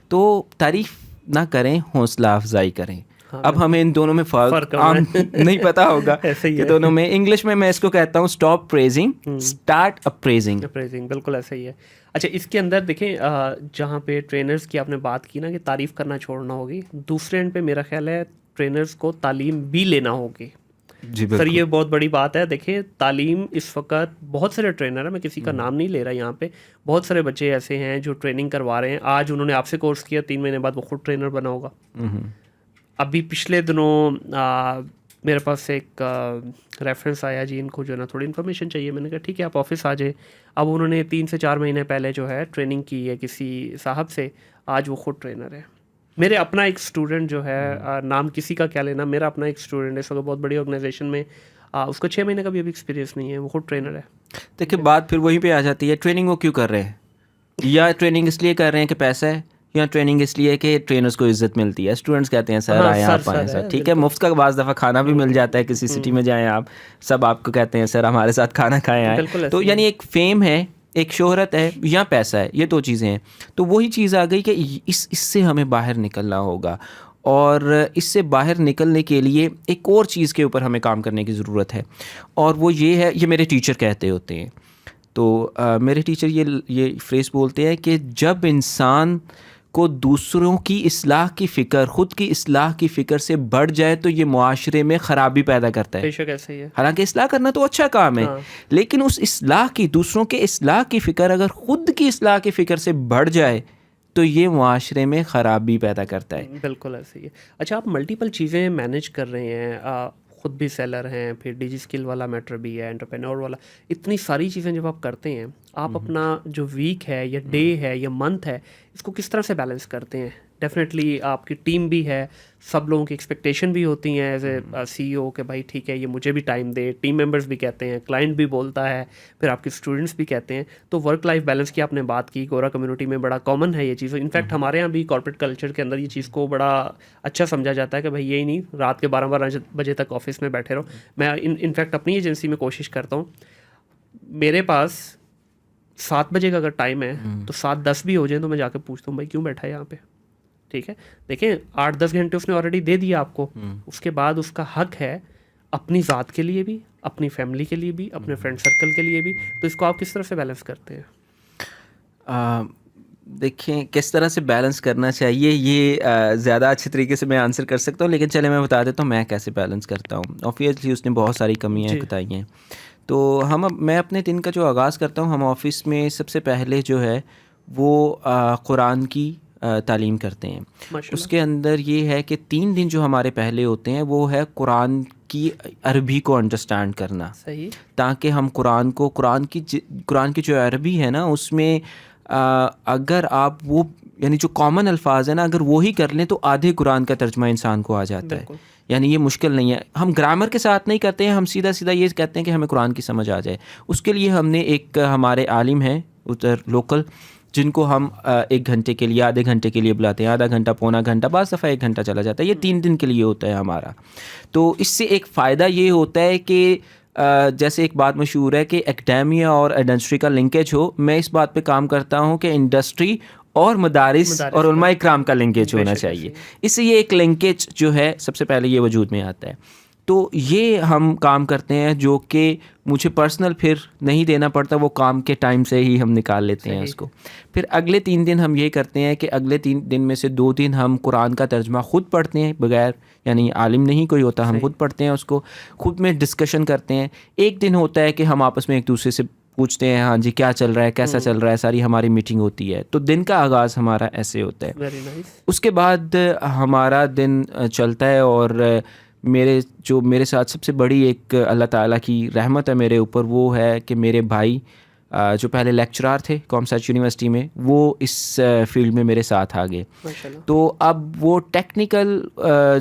तो तारीफ़ ना करें, हौसला अफजाई करें। हाँ, अब हमें इन दोनों में फ़र्क आम नहीं पता होगा ऐसे ही कि है। दोनों में, इंग्लिश में मैं इसको कहता हूँ stop praising, start appraising. Appraising, बिल्कुल ऐसा ही है। अच्छा, इसके अंदर देखें, जहाँ पे ट्रेनर्स की आपने बात की ना कि तारीफ़ करना छोड़ना होगी, दूसरे एंड पे मेरा ख्याल है ट्रेनर्स को तालीम भी लेना होगी। जी सर, बिल्कुल। ये बहुत बड़ी बात है। देखिए, तालीम इस वक्त बहुत सारे ट्रेनर हैं, मैं किसी का नाम नहीं ले रहा यहाँ पे, बहुत सारे बच्चे ऐसे हैं जो ट्रेनिंग करवा रहे हैं। आज उन्होंने आपसे कोर्स किया, 3 महीने बाद वो खुद ट्रेनर बना होगा। अभी पिछले दिनों मेरे पास एक रेफरेंस आया जी, इनको जो है ना थोड़ी इन्फॉर्मेशन चाहिए। मैंने कहा ठीक है, आप ऑफिस आ जाए। अब उन्होंने 3 से 4 महीने पहले जो है ट्रेनिंग की है किसी साहब से, आज वो खुद ट्रेनर है। मेरे अपना एक स्टूडेंट जो है, नाम किसी का क्या लेना, मेरा अपना एक स्टूडेंट है इस वक्त बहुत बड़ी ऑर्गेनाइजेशन में, उसको 6 महीने का भी अभी एक्सपीरियंस नहीं है, वो खुद ट्रेनर है। देखिए, बात फिर वहीं पे आ जाती है, ट्रेनिंग वो क्यों कर रहे हैं? या ट्रेनिंग इसलिए कर रहे हैं कि पैसा है, या ट्रेनिंग इसलिए कि ट्रेनर्स को इज्जत मिलती है। स्टूडेंट्स कहते हैं सर हाँ, आए, सर, आप आए सर सर, है, ठीक है, मुफ्त का बाज़ दफ़ा खाना भी मिल जाता है, किसी सिटी में जाएं आप, सब आपको कहते हैं सर हमारे साथ खाना खाएं बिल्कुल आए। ऐसे तो ही यानी एक फेम है, एक शोहरत है, या पैसा है, ये 2 चीज़ें हैं। तो वही चीज़ आ गई कि इससे हमें बाहर निकलना होगा, और इससे बाहर निकलने के लिए एक और चीज़ के ऊपर हमें काम करने की ज़रूरत है, और वो ये है, ये मेरे टीचर कहते होते हैं। तो मेरे टीचर ये फ्रेज़ बोलते हैं कि जब इंसान को दूसरों की इस्लाह की फ़िक्र, ख़ुद की इस्लाह की फ़िक्र से बढ़ जाए तो ये मुआशरे में ख़राबी पैदा करता है। बेशक ऐसा ही है। हालांकि इस्लाह करना तो अच्छा काम है, हाँ। लेकिन उस इस्लाह की, दूसरों के इस्लाह की फ़िक्र अगर ख़ुद की इस्लाह की फ़िक्र से बढ़ जाए तो ये मुआशरे में ख़राबी पैदा करता है। बिल्कुल ऐसे ही है। अच्छा, आप मल्टीपल चीज़ें मैनेज कर रहे हैं, खुद भी सेलर हैं, फिर डिजी स्किल वाला मैटर भी है, एंटरप्रेन्योर वाला, इतनी सारी चीज़ें जब आप करते हैं, आप अपना जो वीक है या डे है या मंथ है, इसको किस तरह से बैलेंस करते हैं? डेफिनेटली आपकी टीम भी है, सब लोगों की एक्सपेक्टेशन भी होती हैं एज ए CEO कि भाई ठीक है, ये मुझे भी टाइम दे, टीम मेंबर्स भी कहते हैं, क्लाइंट भी बोलता है, फिर आपके स्टूडेंट्स भी कहते हैं। तो वर्क लाइफ बैलेंस की आपने बात की, गोरा कम्युनिटी में बड़ा कॉमन है ये चीज़। इनफैक्ट हमारे यहाँ भी कॉर्पोरेट कल्चर के अंदर ये चीज़ को बड़ा अच्छा समझा जाता है कि भाई यही नहीं, रात के 12 बजे तक ऑफिस में बैठे रहो। मैं इनफैक्ट अपनी एजेंसी में कोशिश करता हूँ, मेरे पास 7 बजे का अगर टाइम है तो 7:10 भी हो जाए तो मैं जाकर पूछता हूँ भाई क्यों बैठा है यहाँ पे, ठीक है। देखें, 8-10 घंटे उसने ऑलरेडी दे दिया आपको, उसके बाद उसका हक है अपनी ज़ात के लिए भी, अपनी फैमिली के लिए भी, अपने फ्रेंड सर्कल के लिए भी। तो इसको आप किस तरह से बैलेंस करते हैं? देखें, किस तरह से बैलेंस करना चाहिए, ये ज़्यादा अच्छे तरीके से मैं आंसर कर सकता हूँ, लेकिन चले मैं बता देता हूँ मैं कैसे बैलेंस करता हूँ। ऑब्वियसली उसने बहुत सारी कमियाँ जी। बताई हैं। तो मैं अपने दिन का जो आगाज़ करता हूँ, हम ऑफ़िस में सबसे पहले जो है वो कुरान की तालीम करते हैं। माशाल्लाह। उसके अंदर ये है कि 3 दिन जो हमारे पहले होते हैं वो है कुरान की अरबी को अंडरस्टैंड करना, सही। ताकि हम कुरान की जो अरबी है ना, उसमें अगर आप वो, यानी जो कॉमन अल्फाज है ना, अगर वो ही कर लें तो आधे कुरान का तर्जमा इंसान को आ जाता है। बिल्कुल। यानी ये मुश्किल नहीं है। हम ग्रामर के साथ नहीं करते हैं, हम सीधा सीधा ये कहते हैं कि हमें कुरान की समझ आ जाए। उसके लिए हमने एक, हमारे आलिम हैं उधर लोकल, जिनको हम 1 घंटे के लिए, आधे घंटे के लिए बुलाते हैं, आधा घंटा, पौना घंटा, बाज़ दफ़ा 1 घंटा चला जाता है। ये 3 दिन के लिए होता है हमारा। तो इससे एक फ़ायदा ये होता है कि जैसे एक बात मशहूर है कि एकेडेमिया और इंडस्ट्री का लिंकेज हो। मैं इस बात पे काम करता हूँ कि इंडस्ट्री और मदारिस और उलमा इकराम का लिंकेज होना चाहिए। इससे ये एक लिंकेज जो है सबसे पहले ये वजूद में आता है। तो ये हम काम करते हैं जो कि मुझे पर्सनल फिर नहीं देना पड़ता, वो काम के टाइम से ही हम निकाल लेते हैं उसको। फिर अगले 3 दिन हम ये करते हैं कि अगले 3 दिन में से 2 दिन हम कुरान का तर्जमा ख़ुद पढ़ते हैं, बगैर, यानी आलिम नहीं कोई होता, हम खुद पढ़ते हैं उसको, खुद में डिस्कशन करते हैं। एक दिन होता है कि हम आपस में एक दूसरे से पूछते हैं हाँ जी क्या चल रहा है, कैसा चल रहा है, सारी हमारी मीटिंग होती है। तो दिन का आगाज़ हमारा ऐसे होता है। Very nice. उसके बाद हमारा दिन चलता है और मेरे साथ सबसे बड़ी एक अल्लाह ताला की रहमत है मेरे ऊपर, वो है कि मेरे भाई जो पहले लेक्चरर थे कॉमसर्च यूनिवर्सिटी में, वो इस फील्ड में मेरे साथ आ गए। माशाल्लाह। तो अब वो टेक्निकल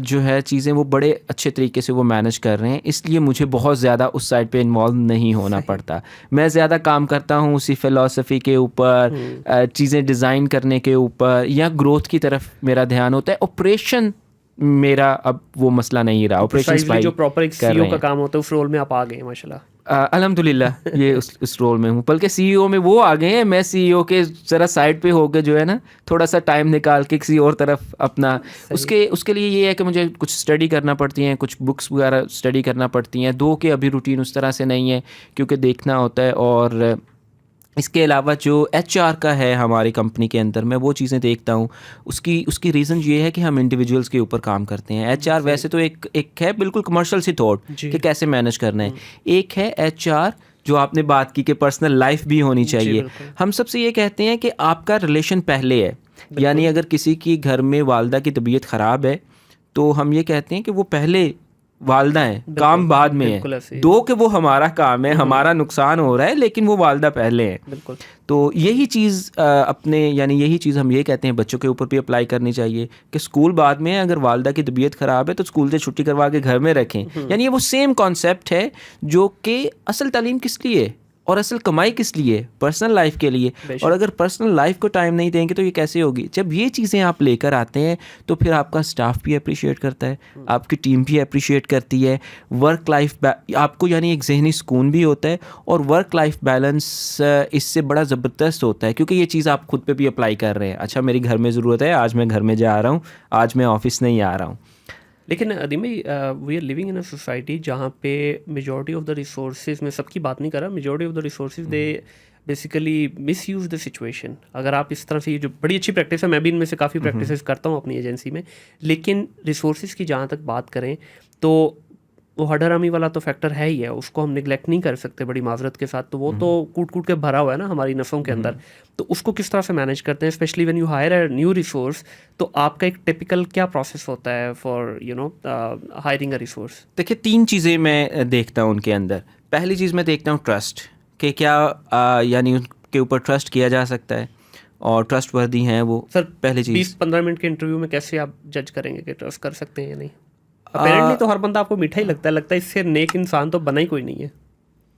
जो है चीज़ें वो बड़े अच्छे तरीके से वो मैनेज कर रहे हैं, इसलिए मुझे बहुत ज़्यादा उस साइड पे इन्वॉल्व नहीं होना पड़ता। मैं ज़्यादा काम करता हूँ उसी फ़िलासफ़ी के ऊपर, चीज़ें डिज़ाइन करने के ऊपर, या ग्रोथ की तरफ मेरा ध्यान होता है। ऑपरेशन मेरा अब वो मसला नहीं रहा। ऑपरेशन जो प्रॉपर एक सीईओ का काम होता है उस रोल में आप आ गए माशाल्लाह। अल्हम्दुलिल्लाह ये उस रोल में हूँ। बल्कि सीईओ में वो आ गए हैं, मैं सीईओ के ज़रा साइड पे होकर जो है ना थोड़ा सा टाइम निकाल के किसी और तरफ अपना, उसके लिए ये है कि मुझे कुछ स्टडी करना पड़ती हैं, कुछ बुक्स वगैरह स्टडी करना पड़ती हैं। दो के अभी रूटीन उस तरह से नहीं है क्योंकि देखना होता है। और इसके अलावा जो HR का है हमारी कंपनी के अंदर, मैं वो चीज़ें देखता हूँ। उसकी रीज़न ये है कि हम इंडिविजुअल्स के ऊपर काम करते हैं। HR वैसे तो एक है बिल्कुल कमर्शियल सी थॉट कि कैसे मैनेज करना है। एक है HR जो आपने बात की कि पर्सनल लाइफ भी होनी चाहिए। हम सबसे ये कहते हैं कि आपका रिलेशन पहले है, यानी अगर किसी की घर में वालदा की तबीयत ख़राब है तो हम ये कहते हैं कि वो पहले वालदा है, काम बाद में है। दो कि वो हमारा काम है, हमारा नुकसान हो रहा है, लेकिन वो वालदा पहले है। बिल्कुल। तो यही चीज़ यही चीज़ हम ये कहते हैं बच्चों के ऊपर भी अप्लाई करनी चाहिए कि स्कूल बाद में है। अगर वालदा की तबीयत ख़राब है तो स्कूल से छुट्टी करवा के घर में रखें। यानी ये वो सेम कॉन्सेप्ट है जो कि असल तालीम किस लिए और असल कमाई किस लिए, पर्सनल लाइफ के लिए। और अगर पर्सनल लाइफ को टाइम नहीं देंगे तो ये कैसे होगी। जब ये चीज़ें आप लेकर आते हैं तो फिर आपका स्टाफ भी अप्रिशिएट करता है, आपकी टीम भी अप्रिशिएट करती है। वर्क लाइफ आपको यानी एक जहनी सुकून भी होता है और वर्क लाइफ बैलेंस इससे बड़ा ज़बरदस्त होता है क्योंकि ये चीज़ आप खुद पे भी अप्लाई कर रहे हैं। अच्छा मेरी घर में ज़रूरत है, आज मैं घर में जा रहा हूँ, आज मैं ऑफिस नहीं आ रहा हूँ। लेकिन अदीम भाई, we are living in a society जहाँ पे मेजॉरिटी ऑफ द रिसोर्सेज, मैं सबकी बात नहीं कर रहा, majority of the resources they basically miss use the situation. अगर आप इस तरह से, ये जो बड़ी अच्छी प्रैक्टिस है, मैं भी इनमें से काफ़ी प्रैक्टिसेस करता हूँ अपनी एजेंसी में, लेकिन रिसोर्सेज की जहाँ तक बात करें तो वो हडरामी वाला तो फैक्टर है ही है, उसको हम निगलेक्ट नहीं कर सकते बड़ी माजरत के साथ। तो वो तो कूट कूट के भरा हुआ है ना हमारी नसों के अंदर। तो उसको किस तरह से मैनेज करते हैं, specially when you hire a new resource? तो आपका एक टिपिकल क्या प्रोसेस होता है फॉर हायरिंग अ रिसोर्स? देखिए 3 चीज़ें मैं देखता हूँ उनके अंदर। पहली चीज़ मैं देखता हूँ ट्रस्ट, कि क्या यानी उनके ऊपर ट्रस्ट किया जा सकता है और ट्रस्ट वर्दी हैं वो। सर पहली चीज़ 20-15 मिनट के इंटरव्यू में कैसे आप जज करेंगे कि ट्रस्ट कर सकते हैं या नहीं? अपेरेंटली तो हर बंदा आपको मीठा ही लगता है इससे नेक इंसान तो बना ही कोई नहीं है।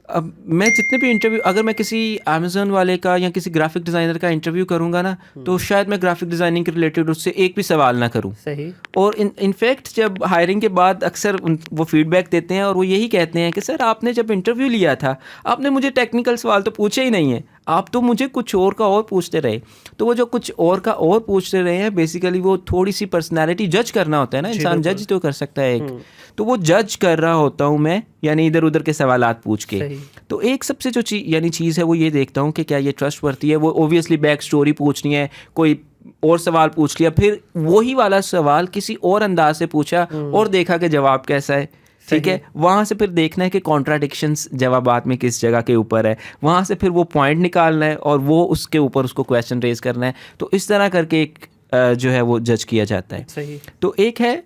अब मैं जितने भी इंटरव्यू, अगर मैं किसी अमेज़न वाले का या किसी ग्राफिक डिज़ाइनर का इंटरव्यू करूंगा ना तो शायद मैं ग्राफिक डिज़ाइनिंग के रिलेटेड उससे एक भी सवाल ना करूं। सही। और इनफैक्ट जब हायरिंग के बाद अक्सर वो फीडबैक देते हैं और वो यही कहते हैं कि सर आपने जब इंटरव्यू लिया था आपने मुझे टेक्निकल सवाल तो पूछे ही नहीं है, आप तो मुझे कुछ और का और पूछते रहे। तो वो जो कुछ और का और पूछते रहे हैं बेसिकली वो थोड़ी सी पर्सनैलिटी जज करना होता है ना, इंसान जज तो कर सकता है एक, तो वो जज कर रहा होता हूँ मैं, यानी इधर उधर के सवालात पूछ के। तो एक सबसे जो चीज़ है वो ये देखता हूँ कि क्या ये ट्रस्ट वर्ती है। वो ओबियसली बैक स्टोरी पूछनी है, कोई और सवाल पूछ लिया, फिर वही वाला सवाल किसी और अंदाज से पूछा और देखा कि जवाब कैसा है, ठीक है। वहाँ से फिर देखना है कि कॉन्ट्राडिक्शंस जवाबात में किस जगह के ऊपर है, वहाँ से फिर वो पॉइंट निकालना है और वो उसके ऊपर उसको क्वेश्चन रेज करना है। तो इस तरह करके एक जो है वो जज किया जाता है। सही। तो एक है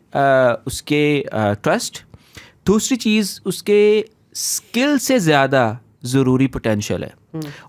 उसके ट्रस्ट, दूसरी चीज़ उसके स्किल से ज़्यादा ज़रूरी पोटेंशियल है।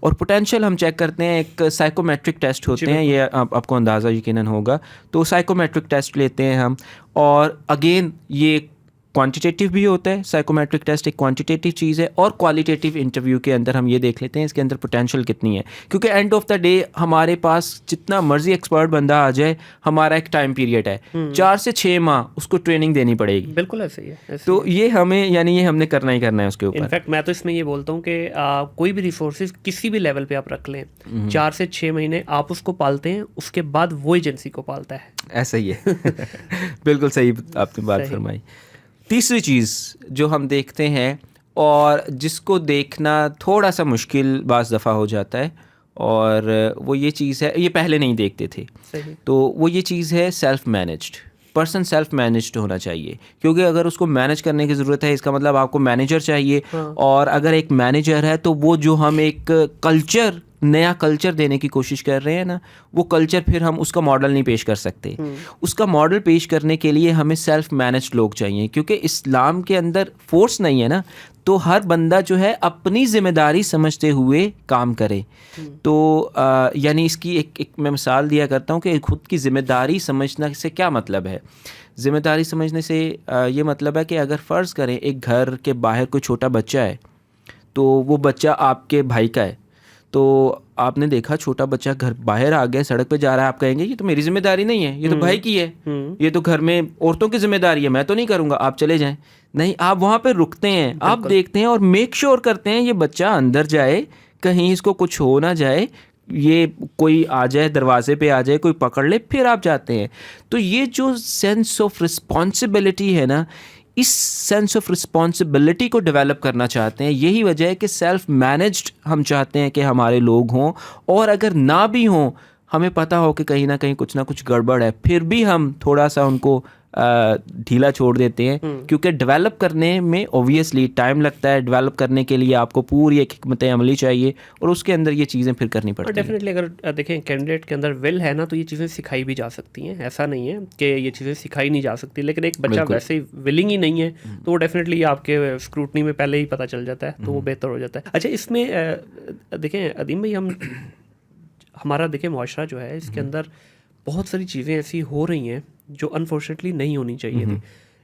और पोटेंशियल हम चेक करते हैं, एक साइकोमेट्रिक टेस्ट होते हैं, ये आपको अंदाज़ा यकीनन होगा। तो साइकोमेट्रिक टेस्ट लेते हैं हम, और अगेन ये क्वांटिटेटिव भी होता है। साइकोमेट्रिक टेस्ट एक क्वांटिटेटिव चीज़ है और क्वालिटेटिव इंटरव्यू के अंदर हम ये देख लेते हैं इसके अंदर पोटेंशियल कितनी है, क्योंकि एंड ऑफ द डे हमारे पास जितना मर्जी एक्सपर्ट बंदा आ जाए, हमारा एक टाइम पीरियड है 4 से 6 माह उसको ट्रेनिंग देनी पड़ेगी। बिल्कुल ऐसे ही है। तो ये हमें यानी ये हमने करना ही करना है उसके ऊपर। इनफैक्ट मैं तो इसमें ये बोलता हूँ कि कोई भी रिसोर्सेज किसी भी लेवल पे आप रख लें, 4 से 6 महीने आप उसको पालते हैं, उसके बाद वो एजेंसी को पालता है। ऐसा ही है। बिल्कुल सही आपने बात फरमाई। तीसरी चीज़ जो हम देखते हैं और जिसको देखना थोड़ा सा मुश्किल बाज़ दफ़ा हो जाता है, और वो ये चीज़ है, ये पहले नहीं देखते थे। सही। तो वो ये चीज़ है self managed. Person self managed होना चाहिए, क्योंकि अगर उसको मैनेज करने की ज़रूरत है इसका मतलब आपको मैनेजर चाहिए। और अगर एक मैनेजर है तो वो जो हम एक कल्चर, नया कल्चर देने की कोशिश कर रहे हैं ना, वो कल्चर फिर हम उसका मॉडल नहीं पेश कर सकते। उसका मॉडल पेश करने के लिए हमें सेल्फ मैनेज्ड लोग चाहिए, क्योंकि इस्लाम के अंदर फोर्स नहीं है ना, तो हर बंदा जो है अपनी ज़िम्मेदारी समझते हुए काम करे। तो यानी इसकी एक मैं मिसाल दिया करता हूँ कि खुद की ज़िम्मेदारी समझना से क्या मतलब है। ज़िम्मेदारी समझने से ये मतलब है कि अगर फ़र्ज़ करें एक घर के बाहर कोई छोटा बच्चा है, तो वो बच्चा आपके भाई का है, तो आपने देखा छोटा बच्चा घर बाहर आ गया, सड़क पे जा रहा है, आप कहेंगे ये तो मेरी जिम्मेदारी नहीं है, ये तो भाई की है, ये तो घर में औरतों की जिम्मेदारी है, मैं तो नहीं करूँगा, आप चले जाएं। नहीं, आप वहाँ पे रुकते हैं, आप देखते हैं और मेक श्योर करते हैं ये बच्चा अंदर जाए, कहीं इसको कुछ हो ना जाए, ये कोई आ जाए दरवाजे पे आ जाए, कोई पकड़ ले, फिर आप जाते हैं। तो ये जो सेंस ऑफ रिस्पॉन्सिबिलिटी है ना, इस सेंस ऑफ रिस्पॉन्सिबिलिटी को डेवलप करना चाहते हैं। यही वजह है कि सेल्फ मैनेज्ड हम चाहते हैं कि हमारे लोग हों, और अगर ना भी हों, हमें पता हो कि कहीं ना कुछ गड़बड़ है, फिर भी हम थोड़ा सा उनको ढीला छोड़ देते हैं, क्योंकि डेवलप करने में ऑब्वियसली टाइम लगता है। डेवलप करने के लिए आपको पूरी एक हिकमत अमली चाहिए, और उसके अंदर ये चीज़ें फिर करनी पड़ती हैं। डेफिनेटली अगर देखें कैंडिडेट के अंदर विल है ना, तो ये चीज़ें सिखाई भी जा सकती हैं। ऐसा नहीं है कि ये चीज़ें सिखाई नहीं जा सकती, लेकिन एक बच्चा वैसे ही विलिंग ही नहीं है तो वो डेफिनेटली आपके स्क्रूटनी में पहले ही पता चल जाता है, तो वो बेहतर हो जाता है। अच्छा, इसमें देखें अदीम भाई, हमारा देखें मुआशरा जो है, इसके अंदर बहुत सारी चीज़ें ऐसी हो रही हैं जो अनफॉर्चुनेटली नहीं होनी चाहिए थी।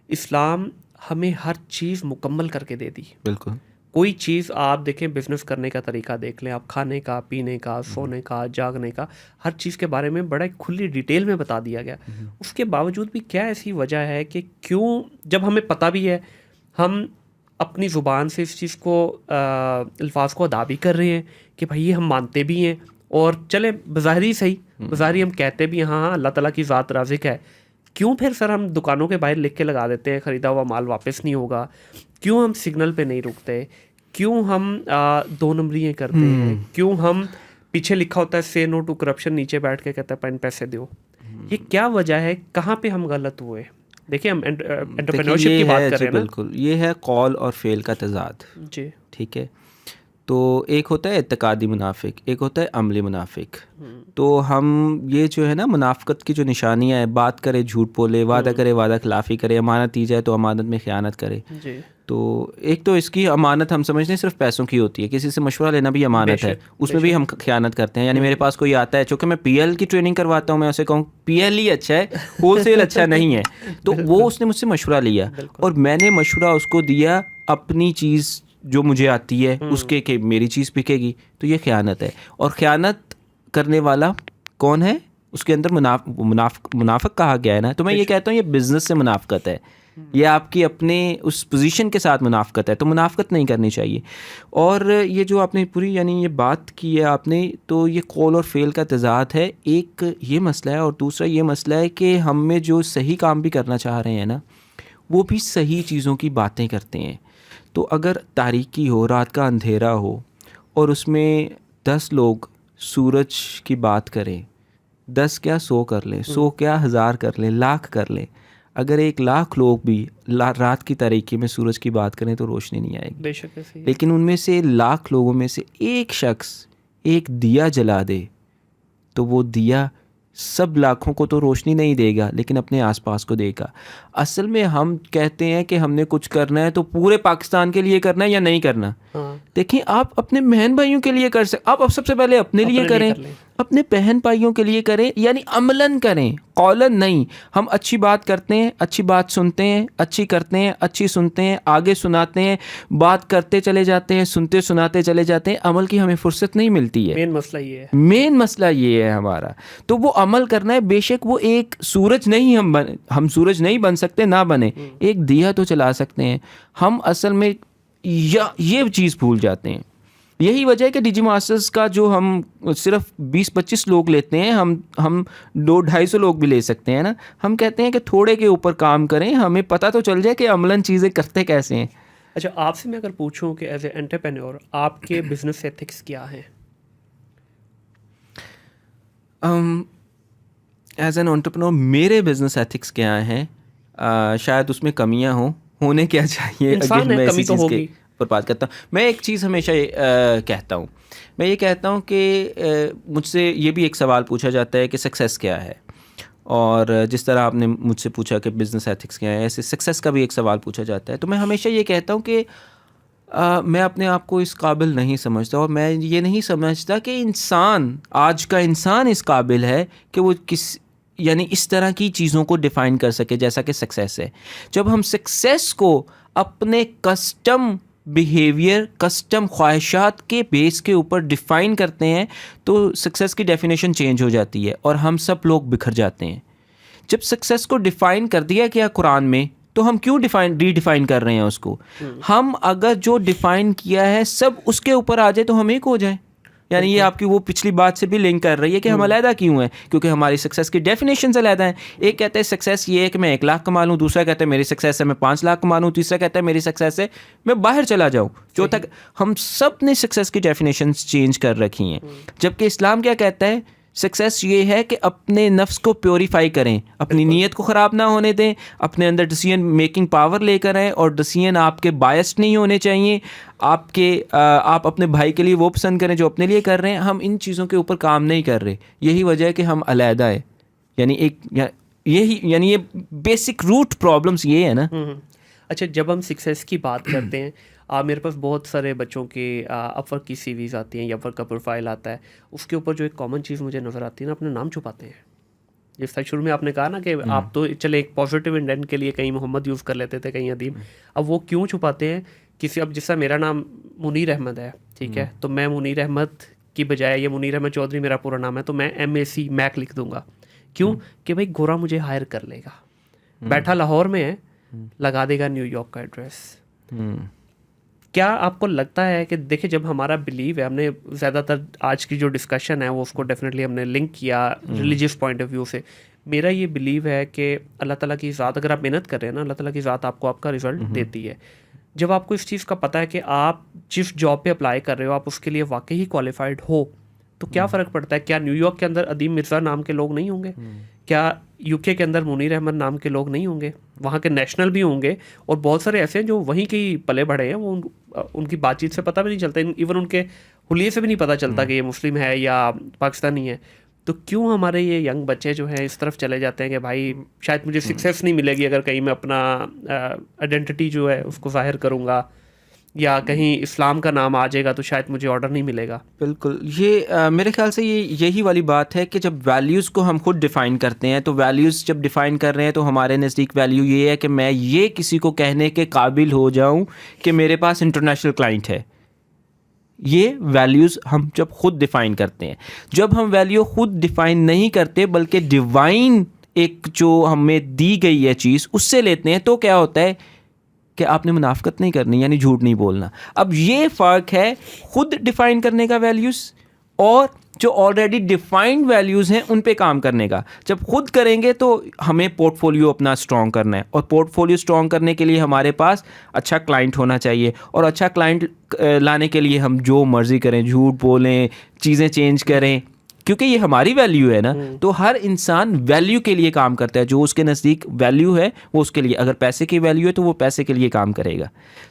इस्लाम हमें हर चीज़ मुकम्मल करके दे दी। बिल्कुल। कोई चीज़ आप देखें, बिजनेस करने का तरीका देख लें आप, खाने का, पीने का, सोने का, जागने का, हर चीज़ के बारे में बड़ा खुली डिटेल में बता दिया गया। उसके बावजूद भी क्या ऐसी वजह है कि क्यों, जब हमें पता भी है, हम अपनी ज़ुबान से इस चीज़ को अल्फाज को अदा भी कर रहे हैं कि भाई ये हम मानते भी हैं, और चले बज़ाहिरी सही, बज़ाहिरी हम कहते भी हाँ अल्लाह ताला की ज़ात राज़िक है, क्यों फिर सर हम दुकानों के बाहर लिख के लगा देते हैं ख़रीदा हुआ माल वापस नहीं होगा? क्यों हम सिग्नल पे नहीं रुकते? क्यों हम 2 नंबरियाँ करते हैं? क्यों हम पीछे लिखा होता है से नो टू करप्शन, नीचे बैठ के कहता है पैसे दो? ये क्या वजह है? कहाँ पे हम गलत हुए? देखिए हम एंटरप्रेन्योरशिप की बात कर रहे हैं ना। बिल्कुल, ये है कौल और फेल का तजाद जी। ठीक है, तो एक होता है इत्तेकादी मुनाफिक, एक होता है अमली मुनाफिक। तो हम ये जो है ना, मुनाफिकत की जो निशानियाँ हैं, बात करे झूठ बोले, वादा करे वादा खिलाफ़ी करे, अमानत दी जाए तो अमानत में ख़यानत करे जी। तो एक तो इसकी अमानत हम समझते हैं सिर्फ पैसों की होती है, किसी से मशवरा लेना भी अमानत है, उसमें भी हम ख़यानत करते हैं। यानी मेरे पास कोई आता है, चूँकि मैं PL की ट्रेनिंग करवाता हूँ, मैं उसे कहूँ PL ही अच्छा है, होलसेल अच्छा नहीं है, तो वो उसने मुझसे मशवरा लिया और मैंने मशवरा उसको दिया अपनी चीज़ जो मुझे आती है उसके कि मेरी चीज़ बिकेगी, तो ये ख़यानत है। और ख़यानत करने वाला कौन है? उसके अंदर मुनाफिक कहा गया है ना। तो मैं ये कहता हूँ ये बिज़नेस से मुनाफिकत है, ये आपकी अपने उस पोजीशन के साथ मुनाफिकत है, तो मुनाफिकत नहीं करनी चाहिए। और ये जो आपने पूरी यानी ये बात की है आपने, तो ये कौल और फेल का तज़ाद है। एक ये मसला है और दूसरा ये मसला है कि हम में जो सही काम भी करना चाह रहे हैं ना, वो भी सही चीज़ों की बातें करते हैं। तो अगर तारीकी हो, रात का अंधेरा हो और उसमें 10 लोग सूरज की बात करें, 10 क्या 100 कर लें, 100 क्या 1000 कर लें, लाख कर लें, अगर 1,00,000 लोग भी रात की तारीकी में सूरज की बात करें तो रोशनी नहीं आएगी। बेशक। लेकिन उनमें से लाख लोगों में से एक शख्स एक दिया जला दे, तो वो दिया सब लाखों को तो रोशनी नहीं देगा, लेकिन अपने आसपास को देगा। असल में हम कहते हैं कि हमने कुछ करना है तो पूरे पाकिस्तान के लिए करना है या नहीं करना। देखिए, आप अपने बहन भाइयों के लिए कर सकते, आप सबसे पहले अपने लिए करें, अपने बहन भाइयों के लिए करें, यानी अमलन करें, कौलन नहीं। हम अच्छी बात करते हैं, अच्छी बात सुनते हैं, अच्छी करते हैं, अच्छी सुनते हैं, आगे सुनाते हैं, बात करते चले जाते हैं, सुनते सुनाते चले जाते हैं, अमल की हमें फुर्सत नहीं मिलती है। मेन मसला ये है, मेन मसला ये है हमारा। तो वो अमल करना है, बेशक वो एक सूरज नहीं, हम सूरज नहीं बन सकते, ना बने, एक दिया तो चला सकते हैं। हम असल में ये चीज़ भूल जाते हैं। यही वजह है कि डिजी मास्टर्स का जो हम सिर्फ 20-25 लोग लेते हैं, हम 200-250 लोग भी ले सकते हैं ना। हम कहते हैं कि थोड़े के ऊपर काम करें, हमें पता तो चल जाए कि अमलन चीज़ें करते कैसे हैं। अच्छा, आपसे मैं अगर पूछूं कि एज ए एंटरप्रेन्योर आपके बिजनेस एथिक्स क्या हैं? एज एन एंटरप्रेन्योर मेरे बिजनेस एथिक्स क्या हैं, शायद उसमें कमियां होने क्या चाहिए, इंसान अगेन है, मैं कमी इसी तो चीज़ के होगी। पर बात करता हूँ। मैं एक चीज़ हमेशा कहता हूँ, मैं ये कहता हूँ कि मुझसे ये भी एक सवाल पूछा जाता है कि सक्सेस क्या है, और जिस तरह आपने मुझसे पूछा कि बिज़नेस एथिक्स क्या है, ऐसे सक्सेस का भी एक सवाल पूछा जाता है। तो मैं हमेशा ये कहता हूँ कि मैं अपने आप को इस काबिल नहीं समझता, और मैं ये नहीं समझता कि इंसान, आज का इंसान इस काबिल है कि वो यानी इस तरह की चीज़ों को डिफ़ाइन कर सके जैसा कि सक्सेस है। जब हम सक्सेस को अपने कस्टम बिहेवियर, कस्टम ख्वाहिशात के बेस के ऊपर डिफ़ाइन करते हैं, तो सक्सेस की डेफिनेशन चेंज हो जाती है और हम सब लोग बिखर जाते हैं। जब सक्सेस को डिफ़ाइन कर दिया गया कुरान में, तो हम क्यों रीडिफाइन कर रहे हैं उसको? हम अगर जो डिफ़ाइन किया है सब उसके ऊपर आ जाए तो हम एक हो जाए। यानी ये आपकी वो पिछली बात से भी लिंक कर रही है कि हम अलहदा क्यों हैं, क्योंकि हमारी सक्सेस की डेफिनेशन अलहदा हैं। एक कहता है सक्सेस ये है कि मैं 1 लाख कमा लूँ, दूसरा कहता है मेरी सक्सेस है मैं 5 लाख कमा लूँ, तीसरा कहता है मेरी सक्सेस है मैं बाहर चला जाऊँ। चौथा, हम सब ने सक्सेस की डेफिनेशन चेंज कर रखी हैं। जबकि इस्लाम क्या कहता है? सक्सेस ये है कि अपने नफ्स को प्योरीफाई करें, अपनी नीयत को ख़राब ना होने दें, अपने अंदर डिसीजन मेकिंग पावर लेकर आएँ, और डिसीजन आपके बायस्ड नहीं होने चाहिए। आप अपने भाई के लिए वो पसंद करें जो अपने लिए कर रहे हैं। हम इन चीज़ों के ऊपर काम नहीं कर रहे, यही वजह है कि हम अलहदा है। यानी यानी ये बेसिक रूट प्रॉब्लम्स ये है ना। अच्छा, जब हम सक्सेस की बात करते हैं, मेरे पास बहुत सारे बच्चों के अपवर्क की सीवीज़ आती हैं या अपवर्क का प्रोफाइल आता है, उसके ऊपर जो एक कॉमन चीज़ मुझे नज़र आती है ना, अपने नाम छुपाते हैं। जिस तरह शुरू में आपने कहा ना कि आप तो चले एक पॉजिटिव इंटेंट के लिए कहीं मोहम्मद यूज़ कर लेते थे, कहीं अदीम। अब वो क्यों छुपाते हैं? किसी, अब जिसका मेरा नाम मुनीर अहमद है, ठीक है, तो मैं मुनीर अहमद की बजाय, ये मुनीर अहमद चौधरी मेरा पूरा नाम है, तो मैं MAC मैक लिख दूंगा। क्यों? कि भाई गोरा मुझे हायर कर लेगा, बैठा लाहौर में है, लगा देगा न्यूयॉर्क का एड्रेस। क्या आपको लगता है कि देखिए, जब हमारा बिलीव है, हमने ज़्यादातर आज की जो डिस्कशन है वो उसको डेफिनेटली हमने लिंक किया रिलीजियस पॉइंट ऑफ व्यू से। मेरा ये बिलीव है कि अल्लाह ताला की ज़ात, अगर आप मेहनत कर रहे हैं ना, अल्लाह ताला की ज़ात आपको आपका रिजल्ट देती है। जब आपको इस चीज़ का पता है कि आप जिस जॉब पे अप्लाई कर रहे हो आप उसके लिए वाकई ही क्वालिफाइड हो, तो क्या फ़र्क पड़ता है? क्या न्यूयॉर्क के अंदर अदीम मिर्ज़ा नाम के लोग नहीं होंगे? क्या UK के अंदर मुनीर अहमद नाम के लोग नहीं होंगे? वहाँ के नेशनल भी होंगे, और बहुत सारे ऐसे हैं जो वहीं के ही पले बढ़े हैं, वो उनकी बातचीत से पता भी नहीं चलता, इवन उनके हुलिये से भी नहीं पता चलता कि ये मुस्लिम है या पाकिस्तानी है। तो क्यों हमारे ये यंग बच्चे जो हैं इस तरफ चले जाते हैं कि भाई शायद मुझे सक्सेस नहीं मिलेगी अगर कहीं मैं अपना आइडेंटिटी जो है उसको ज़ाहिर करूँगा, या कहीं इस्लाम का नाम आ जाएगा तो शायद मुझे ऑर्डर नहीं मिलेगा। बिल्कुल, ये मेरे ख्याल से यही वाली बात है कि जब वैल्यूज़ को हम खुद डिफ़ाइन करते हैं, तो वैल्यूज़ जब डिफ़ाइन कर रहे हैं तो हमारे नज़दीक वैल्यू ये है कि मैं ये किसी को कहने के काबिल हो जाऊं कि मेरे पास इंटरनेशनल क्लाइंट है। ये वैल्यूज़ हम जब खुद डिफ़ाइन करते हैं। जब हम वैल्यू खुद डिफ़ाइन नहीं करते बल्कि डिवाइन एक जो हमें दी गई है चीज़ उससे लेते हैं, तो क्या होता है कि आपने मुनाफिकत नहीं करनी, यानी झूठ नहीं बोलना। अब ये फ़र्क है खुद डिफ़ाइन करने का वैल्यूज़ और जो ऑलरेडी डिफाइंड वैल्यूज़ हैं उन पे काम करने का। जब खुद करेंगे तो हमें पोर्टफोलियो अपना स्ट्रॉन्ग करना है, और पोर्टफोलियो स्ट्रॉन्ग करने के लिए हमारे पास अच्छा क्लाइंट होना चाहिए, और अच्छा क्लाइंट लाने के लिए हम जो मर्ज़ी करें, झूठ बोलें, चीज़ें चेंज करें, क्योंकि ये हमारी वैल्यू है ना। तो हर इंसान वैल्यू के लिए काम करता है, जो उसके नज़दीक वैल्यू है वो उसके लिए, अगर पैसे की वैल्यू है तो वो पैसे के लिए काम करेगा।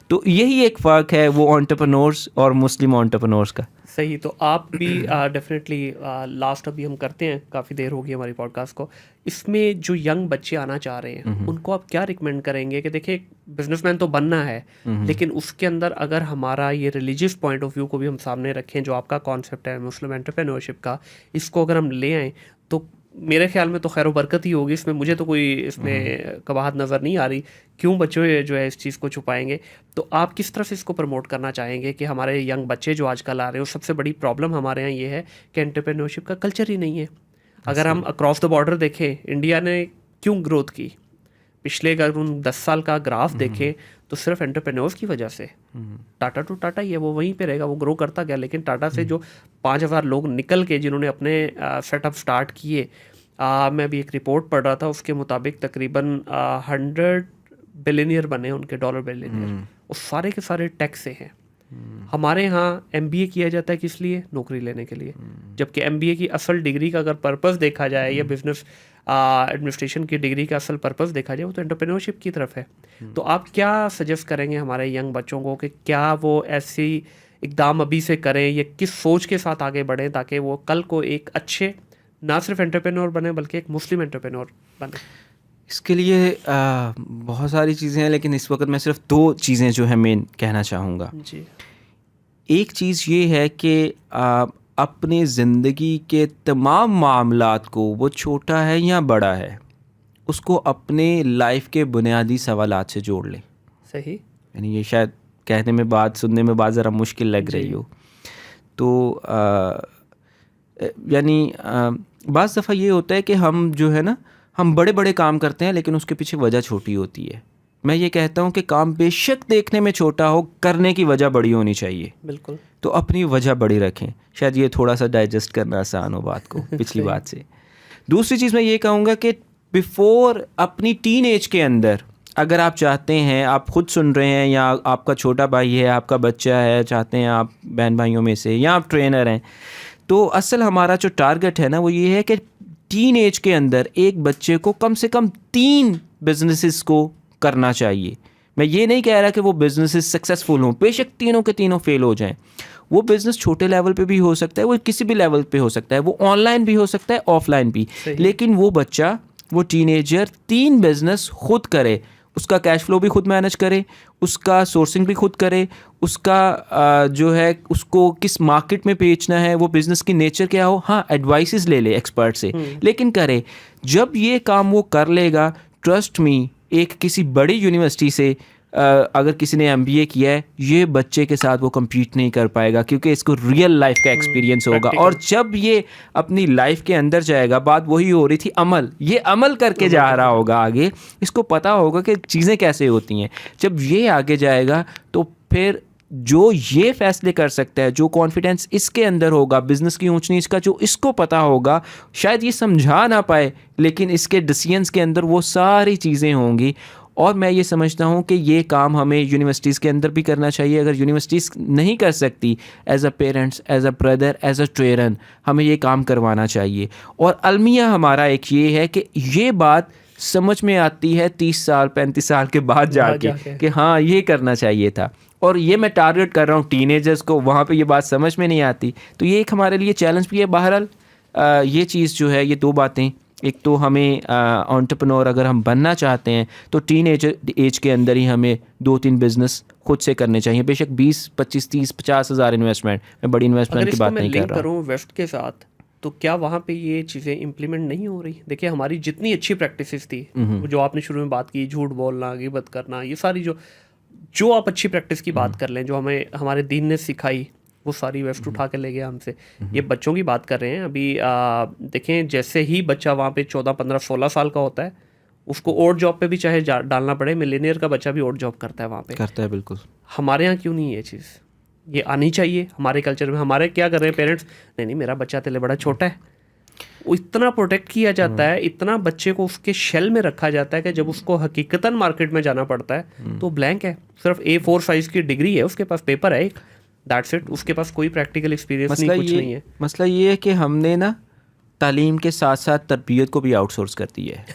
तो यही एक फ़र्क है वो एंटरप्रेन्योर्स और मुस्लिम एंटरप्रेन्योर्स का। सही। तो आप भी डेफिनेटली लास्ट अभी हम करते हैं, काफ़ी देर होगी हमारी पॉडकास्ट को, इसमें जो यंग बच्चे आना चाह रहे हैं उनको आप क्या रिकमेंड करेंगे कि देखिए बिजनेसमैन तो बनना है, लेकिन उसके अंदर अगर हमारा ये रिलीजियस पॉइंट ऑफ व्यू को भी हम सामने रखें, जो आपका कॉन्सेप्ट है मुस्लिम एंटरप्रेन्योरशिप का, इसको अगर हम ले आएँ तो मेरे ख्याल में तो खैर बरकत ही होगी इसमें। मुझे तो कोई इसमें कबाहत नज़र नहीं आ रही। क्यों बच्चे जो है इस चीज़ को छुपाएंगे? तो आप किस तरह से इसको प्रमोट करना चाहेंगे कि हमारे यंग बच्चे जो आजकल आ रहे हैं, सबसे बड़ी प्रॉब्लम हमारे यहाँ ये है कि एंटरप्रेन्योरशिप का कल्चर ही नहीं है। अगर हम अक्रॉस द बॉर्डर देखें, इंडिया ने क्यों ग्रोथ की, पिछले अगर उन 10 साल का ग्राफ देखें तो सिर्फ एंटरप्रेन्योर्स की वजह से। टाटा टू टाटा ही है, वो वहीं पे रहेगा, वो ग्रो करता गया, लेकिन टाटा से जो 5000 लोग निकल के जिन्होंने अपने सेटअप स्टार्ट किए, मैं अभी एक रिपोर्ट पढ़ रहा था, उसके मुताबिक तकरीबन 100 बिलियनियर बने, उनके डॉलर बिलियनियर, वो सारे के सारे टैक्स से हैं। हमारे यहाँ MBA किया जाता है किस लिए? नौकरी लेने के लिए। जबकि MBA की असल डिग्री का अगर पर्पस देखा जाए या बिजनेस एडमिनिस्ट्रेशन की डिग्री का असल पर्पस देखा जाए वो तो एंटरप्रेन्योरशिप की तरफ है। तो आप क्या सजेस्ट करेंगे हमारे यंग बच्चों को कि क्या वो ऐसी इकदाम अभी से करें या किस सोच के साथ आगे बढ़ें ताकि वो कल को एक अच्छे ना सिर्फ एंटरप्रेन्योर बने बल्कि एक मुस्लिम एंटरप्रेन्योर बने? इसके लिए बहुत सारी चीज़ें हैं, लेकिन इस वक्त मैं सिर्फ 2 चीज़ें जो है मेन कहना चाहूँगा। जी। एक चीज़ ये है कि आप अपनी ज़िंदगी के तमाम मामलात को, वो छोटा है या बड़ा है, उसको अपने लाइफ के बुनियादी सवालात से जोड़ लें। सही। यानी ये शायद कहने में बात, सुनने में बात ज़रा मुश्किल लग रही हो, तो यानी बाज़ दफ़ा ये होता है कि हम जो है ना, हम बड़े बड़े काम करते हैं लेकिन उसके पीछे वजह छोटी होती है। मैं ये कहता हूँ कि काम बेशक देखने में छोटा हो, करने की वजह बड़ी होनी चाहिए। बिल्कुल। तो अपनी वजह बड़ी रखें। शायद ये थोड़ा सा डाइजेस्ट करना आसान हो बात को पिछली बात से। दूसरी चीज़ मैं ये कहूँगा कि बिफोर अपनी टीन एज के अंदर, अगर आप चाहते हैं, आप खुद सुन रहे हैं या आपका छोटा भाई है, आपका बच्चा है, चाहते हैं आप बहन भाइयों में से, या आप ट्रेनर हैं, तो असल हमारा जो टारगेट है ना वो ये है कि टीन एज के अंदर एक बच्चे को कम से कम 3 बिजनेसेस को करना चाहिए। मैं ये नहीं कह रहा कि वो बिजनेसेस सक्सेसफुल हों, बेशक तीनों के तीनों फेल हो जाएं। वो बिज़नेस छोटे लेवल पे भी हो सकता है, वो किसी भी लेवल पे हो सकता है, वो ऑनलाइन भी हो सकता है, ऑफलाइन भी, लेकिन वो बच्चा, वो टीनेजर 3 बिजनेस खुद करे, उसका कैश फ्लो भी खुद मैनेज करे, उसका सोर्सिंग भी खुद करे, उसका जो है उसको किस मार्केट में बेचना है, वो बिज़नेस की नेचर क्या हो, हाँ एडवाइसेस ले ले एक्सपर्ट से, लेकिन करे। जब ये काम वो कर लेगा, ट्रस्ट मी, एक किसी बड़ी यूनिवर्सिटी से अगर किसी ने MBA किया है, ये बच्चे के साथ वो compete नहीं कर पाएगा, क्योंकि इसको रियल लाइफ का एक्सपीरियंस होगा। और जब ये अपनी लाइफ के अंदर जाएगा, बात वही हो रही थी अमल, ये अमल करके जा रहा होगा आगे, इसको पता होगा कि चीज़ें कैसे होती हैं। जब ये आगे जाएगा तो फिर जो ये फैसले कर सकता है, जो कॉन्फिडेंस इसके अंदर होगा, बिज़नेस की ऊंच नीच का जो इसको पता होगा, शायद ये समझा ना पाए लेकिन इसके डिसीजंस के अंदर वो सारी चीज़ें होंगी। और मैं ये समझता हूँ कि ये काम हमें यूनिवर्सिटीज़ के अंदर भी करना चाहिए। अगर यूनिवर्सिटीज़ नहीं कर सकती, as a parents, as a brother, as a trainer, हमें ये काम करवाना चाहिए। और अलमिया हमारा एक ये है कि ये बात समझ में आती है 30 साल 35 साल के बाद जाके कि हाँ ये करना चाहिए था। और ये मैं टारगेट कर रहा हूँ टीनेजर्स को, वहाँ पे ये बात समझ में नहीं आती, तो ये एक हमारे लिए चैलेंज भी है। बहरहाल ये चीज़ जो है, ये 2 बातें, एक तो हमें एंटरप्रेन्योर अगर हम बनना चाहते हैं तो टीन एज के अंदर ही हमें 2-3 बिजनेस खुद से करने चाहिए, बेशक 20, 25, 30, 50 हज़ार इन्वेस्टमेंट, मैं बड़ी इन्वेस्टमेंट की बात नहीं कर रहा हूँ। वेस्ट के साथ, तो क्या वहाँ पे ये चीज़ें इम्प्लीमेंट नहीं हो रही? देखिए हमारी जितनी अच्छी प्रैक्टिसेस थी, जो आपने शुरू में बात की, झूठ बोलना, गिबत करना, ये सारी जो आप अच्छी प्रैक्टिस की बात कर लें, जो हमें हमारे दीन ने सिखाई, वो सारी वेस्ट उठा के ले गया हमसे। ये बच्चों की बात कर रहे हैं अभी। देखें जैसे ही बच्चा वहाँ पे 14, 15, 16 साल का होता है, उसको और जॉब पे भी चाहे डालना पड़े, मिलेनियर का बच्चा भी और जॉब करता है वहाँ पे। करता है, बिल्कुल। हमारे यहाँ क्यों नहीं है ये चीज़? ये आनी चाहिए हमारे कल्चर में। हमारे क्या कर रहे हैं पेरेंट्स, नहीं मेरा बच्चा तेरे बड़ा छोटा है, वो इतना प्रोटेक्ट किया जाता है, इतना बच्चे को उसके शेल में रखा जाता है कि जब उसको हकीकतन मार्केट में जाना पड़ता है तो ब्लैंक है, सिर्फ A4 साइज की डिग्री है उसके पास, पेपर है एक, दैट्स इट, उसके पास कोई प्रैक्टिकल एक्सपीरियंस नहीं, कुछ नहीं है। मसला ये है कि हमने ना तालीम के साथ साथ तरबियत को भी आउटसोर्स कर दी है।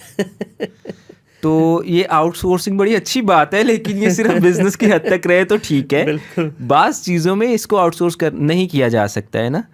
तो ये आउटसोर्सिंग बड़ी अच्छी बात है, लेकिन ये सिर्फ बिजनेस की हद तक रहे तो ठीक है। बाज़ चीज़ों में इसको आउटसोर्स नहीं किया जा सकता है ना।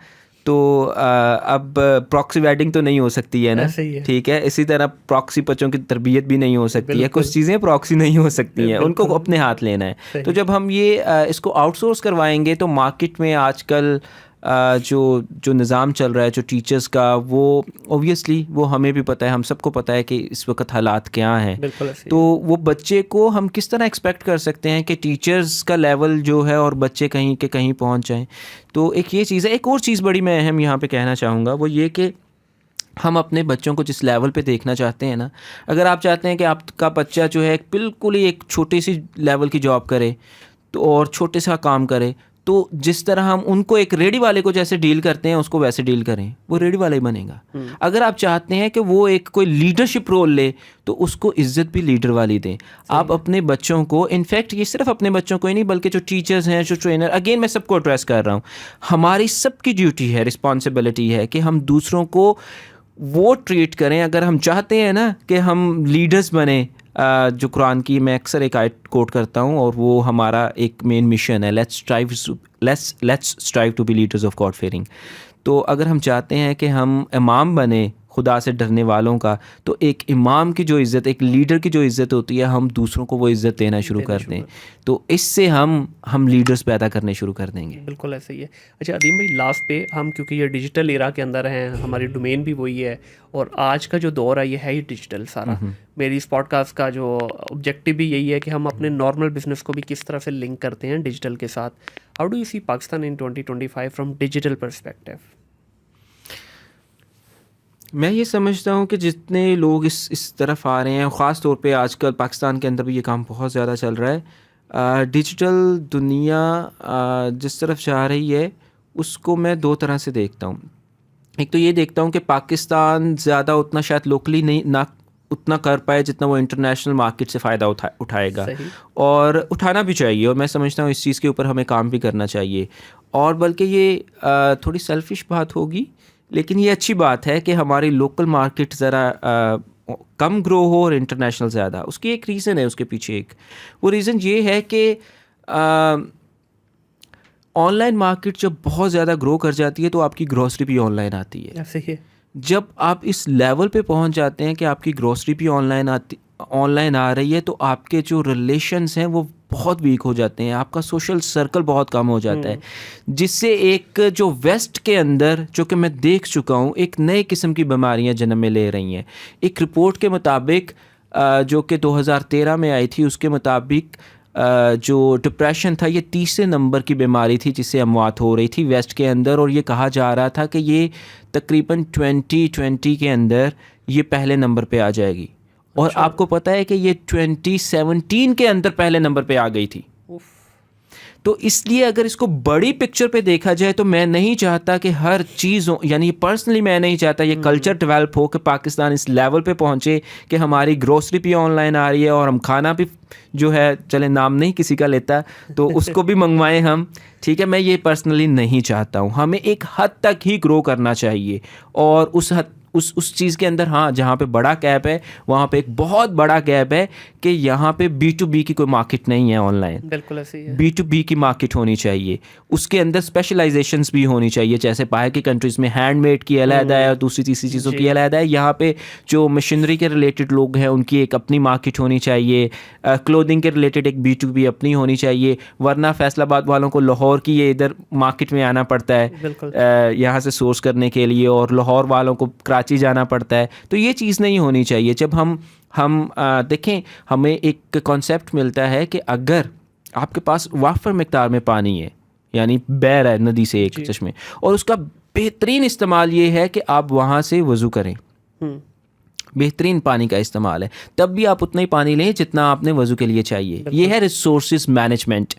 तो अब प्रॉक्सी वेडिंग तो नहीं हो सकती है ना, ठीक है। इसी तरह प्रॉक्सी बच्चों की तरबियत भी नहीं हो सकती है, कुछ चीज़ें प्रॉक्सी नहीं हो सकती हैं, उनको अपने हाथ लेना है। तो जब हम ये इसको आउटसोर्स करवाएंगे तो मार्केट में आजकल जो निज़ाम चल रहा है, जो टीचर्स का, वो ऑब्वियसली वो हमें भी पता है, हम सबको पता है कि इस वक्त हालात क्या हैं। तो वो बच्चे को हम किस तरह एक्सपेक्ट कर सकते हैं कि टीचर्स का लेवल जो है और बच्चे कहीं के कहीं पहुंच जाएं। तो एक ये चीज़ है। एक और चीज़ बड़ी मैं अहम यहाँ पे कहना चाहूँगा, वो ये कि हम अपने बच्चों को जिस लेवल पे देखना चाहते हैं ना, अगर आप चाहते हैं कि आपका बच्चा जो है बिल्कुल ही एक छोटी सी लेवल की जॉब करे तो और छोटे सा काम करे, तो जिस तरह हम उनको एक रेडी वाले को जैसे डील करते हैं उसको वैसे डील करें, वो रेडी वाला ही बनेगा। अगर आप चाहते हैं कि वो एक कोई लीडरशिप रोल ले तो उसको इज्जत भी लीडर वाली दें। आप अपने बच्चों को, इनफैक्ट ये सिर्फ अपने बच्चों को ही नहीं बल्कि जो टीचर्स हैं, जो ट्रेनर, अगेन मैं सबको एड्रेस कर रहा हूँ, हमारी सबकी ड्यूटी है, रिस्पॉन्सिबिलिटी है कि हम दूसरों को वो ट्रीट करें। अगर हम चाहते हैं ना कि हम लीडर्स बने, जो कुरान की मैं अक्सर एक आयत कोट करता हूँ और वो हमारा एक मेन मिशन है, let's strive to be leaders of God fearing. तो अगर हम चाहते हैं कि हम इमाम बने खुदा से डरने वालों का, तो एक इमाम की जो इज़्ज़त, एक लीडर की जो इज़्ज़त होती है, हम दूसरों को वो इज़्ज़त देना शुरू कर दें, तो इससे हम लीडर्स पैदा करने शुरू कर देंगे। बिल्कुल ऐसे ही है। अच्छा अदीम भाई, लास्ट पे हम क्योंकि ये डिजिटल एरा के अंदर हैं, हमारी डोमेन भी वही है और आज का जो दौर है ये है ही डिजिटल सारा। मेरी इस पॉडकास्ट का जो ऑब्जेक्टिव भी यही है कि हम अपने नॉर्मल बिजनेस को भी किस तरह से लिंक करते हैं डिजिटल के साथ। How do you see Pakistan in 2025 from digital perspective? मैं ये समझता हूँ कि जितने लोग इस तरफ आ रहे हैं, ख़ास तौर पे आजकल पाकिस्तान के अंदर भी ये काम बहुत ज़्यादा चल रहा है, डिजिटल दुनिया जिस तरफ जा रही है उसको मैं दो तरह से देखता हूँ। एक तो ये देखता हूँ कि पाकिस्तान ज़्यादा उतना शायद लोकली नहीं ना उतना कर पाए जितना वो इंटरनेशनल मार्केट से फ़ायदा उठाएगा, और उठाना भी चाहिए, और मैं समझता हूँ इस चीज़ के ऊपर हमें काम भी करना चाहिए। और बल्कि ये थोड़ी सेल्फिश बात होगी, लेकिन ये अच्छी बात है कि हमारी लोकल मार्केट ज़रा कम ग्रो हो और इंटरनेशनल ज़्यादा। उसकी एक रीज़न है, उसके पीछे वो रीज़न ये है कि ऑनलाइन मार्केट जब बहुत ज़्यादा ग्रो कर जाती है तो आपकी ग्रोसरी भी ऑनलाइन आती है। ऐसे ही जब आप इस लेवल पे पहुंच जाते हैं कि आपकी ग्रोसरी भी ऑनलाइन आ रही है, तो आपके जो रिलेशंस हैं वो बहुत वीक हो जाते हैं, आपका सोशल सर्कल बहुत कम हो जाता है, जिससे एक जो वेस्ट के अंदर, जो कि मैं देख चुका हूँ, एक नए किस्म की बीमारियाँ जन्म में ले रही हैं। एक रिपोर्ट के मुताबिक जो कि 2013 में आई थी, उसके मुताबिक जो डिप्रेशन था ये तीसरे नंबर की बीमारी थी जिससे अमवात हो रही थी वेस्ट के अंदर, और ये कहा जा रहा था कि ये तकरीबन 2020 के अंदर ये पहले नंबर पे आ जाएगी। और अच्छा। आपको पता है कि ये 2017 के अंदर पहले नंबर पे आ गई थी। तो इसलिए अगर इसको बड़ी पिक्चर पे देखा जाए तो मैं नहीं चाहता कि हर चीज़, यानी पर्सनली मैं नहीं चाहता ये कल्चर डेवलप हो कि पाकिस्तान इस लेवल पे पहुंचे कि हमारी ग्रोसरी भी ऑनलाइन आ रही है और हम खाना भी जो है, चले नाम नहीं किसी का लेता, तो उसको भी मंगवाएं हम, ठीक है। मैं ये पर्सनली नहीं चाहता हूँ। हमें एक हद तक ही ग्रो करना चाहिए, और उस चीज़ के अंदर, हाँ, जहाँ पे बड़ा गैप है वहाँ पे एक बहुत बड़ा गैप है कि यहाँ पे B2B की कोई मार्केट नहीं है ऑनलाइन। बिल्कुल ऐसे ही है। B2B की मार्केट होनी चाहिए, उसके अंदर स्पेशलाइजेशंस भी होनी चाहिए। जैसे बाहर की कंट्रीज़ में हैंडमेड की अलग है और दूसरी तीसरी चीज़ों की अलग है। यहाँ पे जो मशीनरी के रिलेटेड लोग हैं उनकी एक अपनी मार्केट होनी चाहिए, क्लोथिंग के रिलेटेड एक B2B अपनी होनी चाहिए, वरना फैसलाबाद वालों को लाहौर की ये इधर मार्केट में आना पड़ता है यहाँ से सोर्स करने के लिए, और लाहौर वालों को कराची जाना पड़ता है। तो ये चीज़ नहीं होनी चाहिए। जब हम देखें, हमें एक कॉन्सेप्ट मिलता है कि अगर आपके पास वाफर मिकदार में पानी है, यानी बह रहा है नदी से एक चश्मे, और उसका बेहतरीन इस्तेमाल ये है कि आप वहाँ से वज़ू करें, बेहतरीन पानी का इस्तेमाल है, तब भी आप उतना ही पानी लें जितना आपने वज़ू के लिए चाहिए। ये है रिसोर्सेज मैनेजमेंट।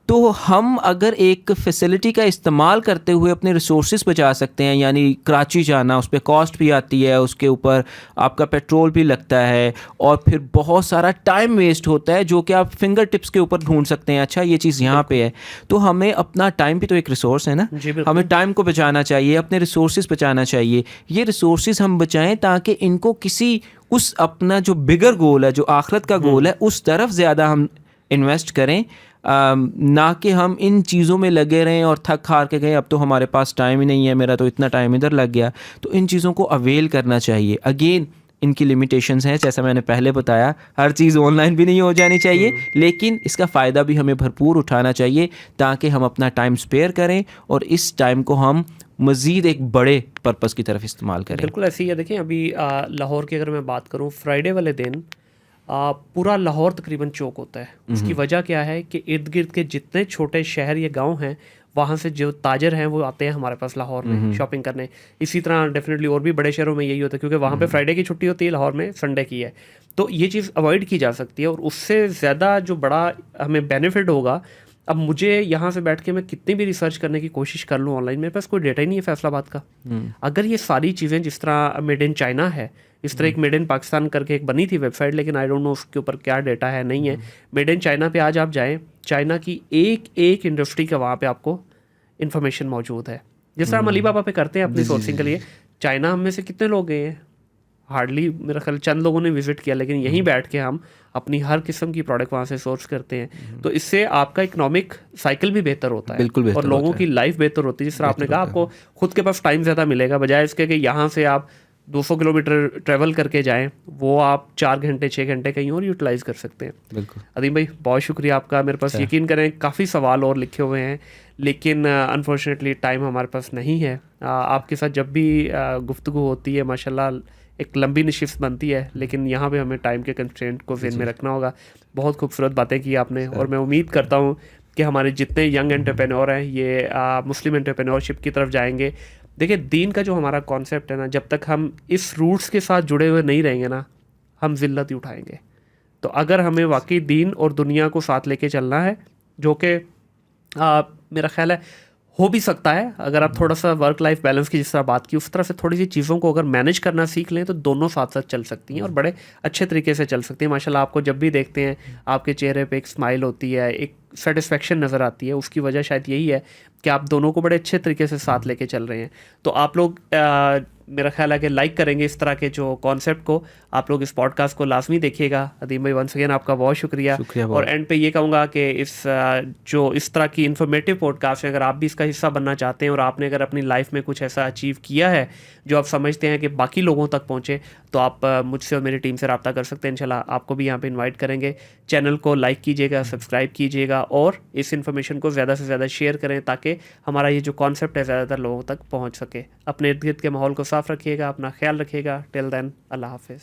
तो हम अगर एक फैसिलिटी का इस्तेमाल करते हुए अपने रिसोर्सेज बचा सकते हैं, यानी कराची जाना, उस पर कॉस्ट भी आती है, उसके ऊपर आपका पेट्रोल भी लगता है, और फिर बहुत सारा टाइम वेस्ट होता है जो कि आप फिंगर टिप्स के ऊपर ढूंढ सकते हैं, अच्छा ये चीज़ यहाँ पे है। तो हमें अपना टाइम भी तो एक रिसोर्स है ना, हमें टाइम को बचाना चाहिए, अपने रिसोर्सेज बचाना चाहिए। ये रिसोर्सेज हम बचाएं ताकि इनको किसी उस अपना जो बिगर गोल है, जो आखिरत का गोल है, उस तरफ ज़्यादा हम इन्वेस्ट करें, ना कि हम इन चीज़ों में लगे रहें और थक हार के गए अब तो हमारे पास टाइम ही नहीं है, मेरा तो इतना टाइम इधर लग गया। तो इन चीज़ों को अवेल करना चाहिए। अगेन इनकी लिमिटेशंस हैं, जैसा मैंने पहले बताया, हर चीज़ ऑनलाइन भी नहीं हो जानी चाहिए, लेकिन इसका फ़ायदा भी हमें भरपूर उठाना चाहिए ताकि हम अपना टाइम स्पेयर करें और इस टाइम को हम मज़ीद एक बड़े पर्पस की तरफ इस्तेमाल करें। बिल्कुल ऐसे ही है। देखें अभी लाहौर की अगर मैं बात करूँ, फ्राइडे वाले दिन पूरा लाहौर तकरीबन चौक होता है। उसकी वजह क्या है कि इर्द गिर्द के जितने छोटे शहर या गांव हैं वहाँ से जो ताजर हैं वो आते हैं हमारे पास लाहौर में शॉपिंग करने। इसी तरह डेफिनेटली और भी बड़े शहरों में यही होता है, क्योंकि वहाँ पे फ्राइडे की छुट्टी होती है, लाहौर में संडे की है। तो ये चीज़ अवॉइड की जा सकती है, और उससे ज़्यादा जो बड़ा हमें बेनिफिट होगा, अब मुझे यहाँ से बैठ के मैं कितनी भी रिसर्च करने की कोशिश कर लूँ ऑनलाइन, मेरे पास कोई डेटा ही नहीं है फैसलाबाद का। अगर ये सारी चीज़ें जिस तरह मेड इन चाइना है, इस तरह एक मेड इन पाकिस्तान करके एक बनी थी वेबसाइट, लेकिन आई डोंट नो उसके ऊपर क्या डेटा है नहीं है। मेड इन चाइना पे आज आप जाएँ, चाइना की एक इंडस्ट्री का वहाँ पे आपको इन्फॉर्मेशन मौजूद है। जिस तरह हम अलीबाबा पे करते हैं अपनी सोर्सिंग के लिए, चाइना हम में से कितने लोग गए हैं? हार्डली, मेरा ख्याल चंद लोगों ने विजिट किया, लेकिन यहीं बैठ के हम अपनी हर किस्म की प्रोडक्ट वहाँ से सोर्स करते हैं। तो इससे आपका इकोनॉमिक साइकिल भी बेहतर होता है, बिल्कुल बेहतर और लोगों होता की लाइफ बेहतर होती है। जिस तरह आपने कहा, आपको खुद के पास टाइम ज़्यादा मिलेगा, बजाय इसके कि यहाँ से आप 200 किलोमीटर ट्रैवल करके जाएं, वो आप 4 घंटे 6 घंटे कहीं और यूटिलाइज कर सकते हैं। बिल्कुल। अदीम भाई, बहुत शुक्रिया आपका। मेरे पास यकीन करें काफ़ी सवाल और लिखे हुए हैं, लेकिन अनफॉर्चुनेटली टाइम हमारे पास नहीं है। आपके साथ जब भी गुफ्तगू होती है माशाल्लाह एक लंबी नशिस्त बनती है, लेकिन यहाँ पे हमें टाइम के कंस्ट्रेंट को ज़हन में रखना होगा। बहुत खूबसूरत बातें की आपने, और मैं उम्मीद करता हूँ कि हमारे जितने यंग एंटरप्रेन्योर हैं ये मुस्लिम एंटरप्रेन्योरशिप की तरफ जाएंगे। देखिए, दीन का जो हमारा कॉन्सेप्ट है ना, जब तक हम इस रूट्स के साथ जुड़े हुए नहीं रहेंगे ना, हम जिल्लत ही उठाएंगे। तो अगर हमें वाकई दीन और दुनिया को साथ लेके चलना है, जो कि मेरा ख्याल है हो भी सकता है, अगर आप थोड़ा सा वर्क लाइफ बैलेंस की जिस तरह बात की, उस तरह से थोड़ी सी चीज़ों को अगर मैनेज करना सीख लें, तो दोनों साथ साथ चल सकती हैं और बड़े अच्छे तरीके से चल सकती हैं। माशाल्लाह, आपको जब भी देखते हैं आपके चेहरे पे एक स्माइल होती है, एक सेटिस्फेक्शन नज़र आती है। उसकी वजह शायद यही है कि आप दोनों को बड़े अच्छे तरीके से साथ लेके चल रहे हैं। तो आप लोग मेरा ख्याल है कि लाइक करेंगे इस तरह के जो कॉन्सेप्ट को। आप लोग इस पॉडकास्ट को लाजमी देखिएगा। अदीम भाई, वंस अगेन आपका बहुत शुक्रिया। और एंड पे ये कहूँगा कि जो इस तरह की इन्फॉर्मेटिव पॉडकास्ट है, अगर आप भी इसका हिस्सा बनना चाहते हैं और आपने अगर अपनी लाइफ में कुछ ऐसा अचीव किया है जो आप समझते हैं कि बाकी लोगों तक पहुँचे, तो आप मुझसे और मेरी टीम से रब्ता कर सकते हैं। इंशाल्लाह आपको भी यहाँ पे इन्वाइट करेंगे। चैनल को लाइक कीजिएगा, सब्सक्राइब कीजिएगा, और इस इन्फॉर्मेशन को ज़्यादा से ज़्यादा शेयर करें, ताकि हमारा ये जो कॉन्सेप्ट है ज़्यादातर लोगों तक पहुँच सके। अपने इर्द गिर्द के माहौल को साफ रखिएगा, अपना ख्याल रखिएगा। टिल देन, अल्लाह हाफिज़।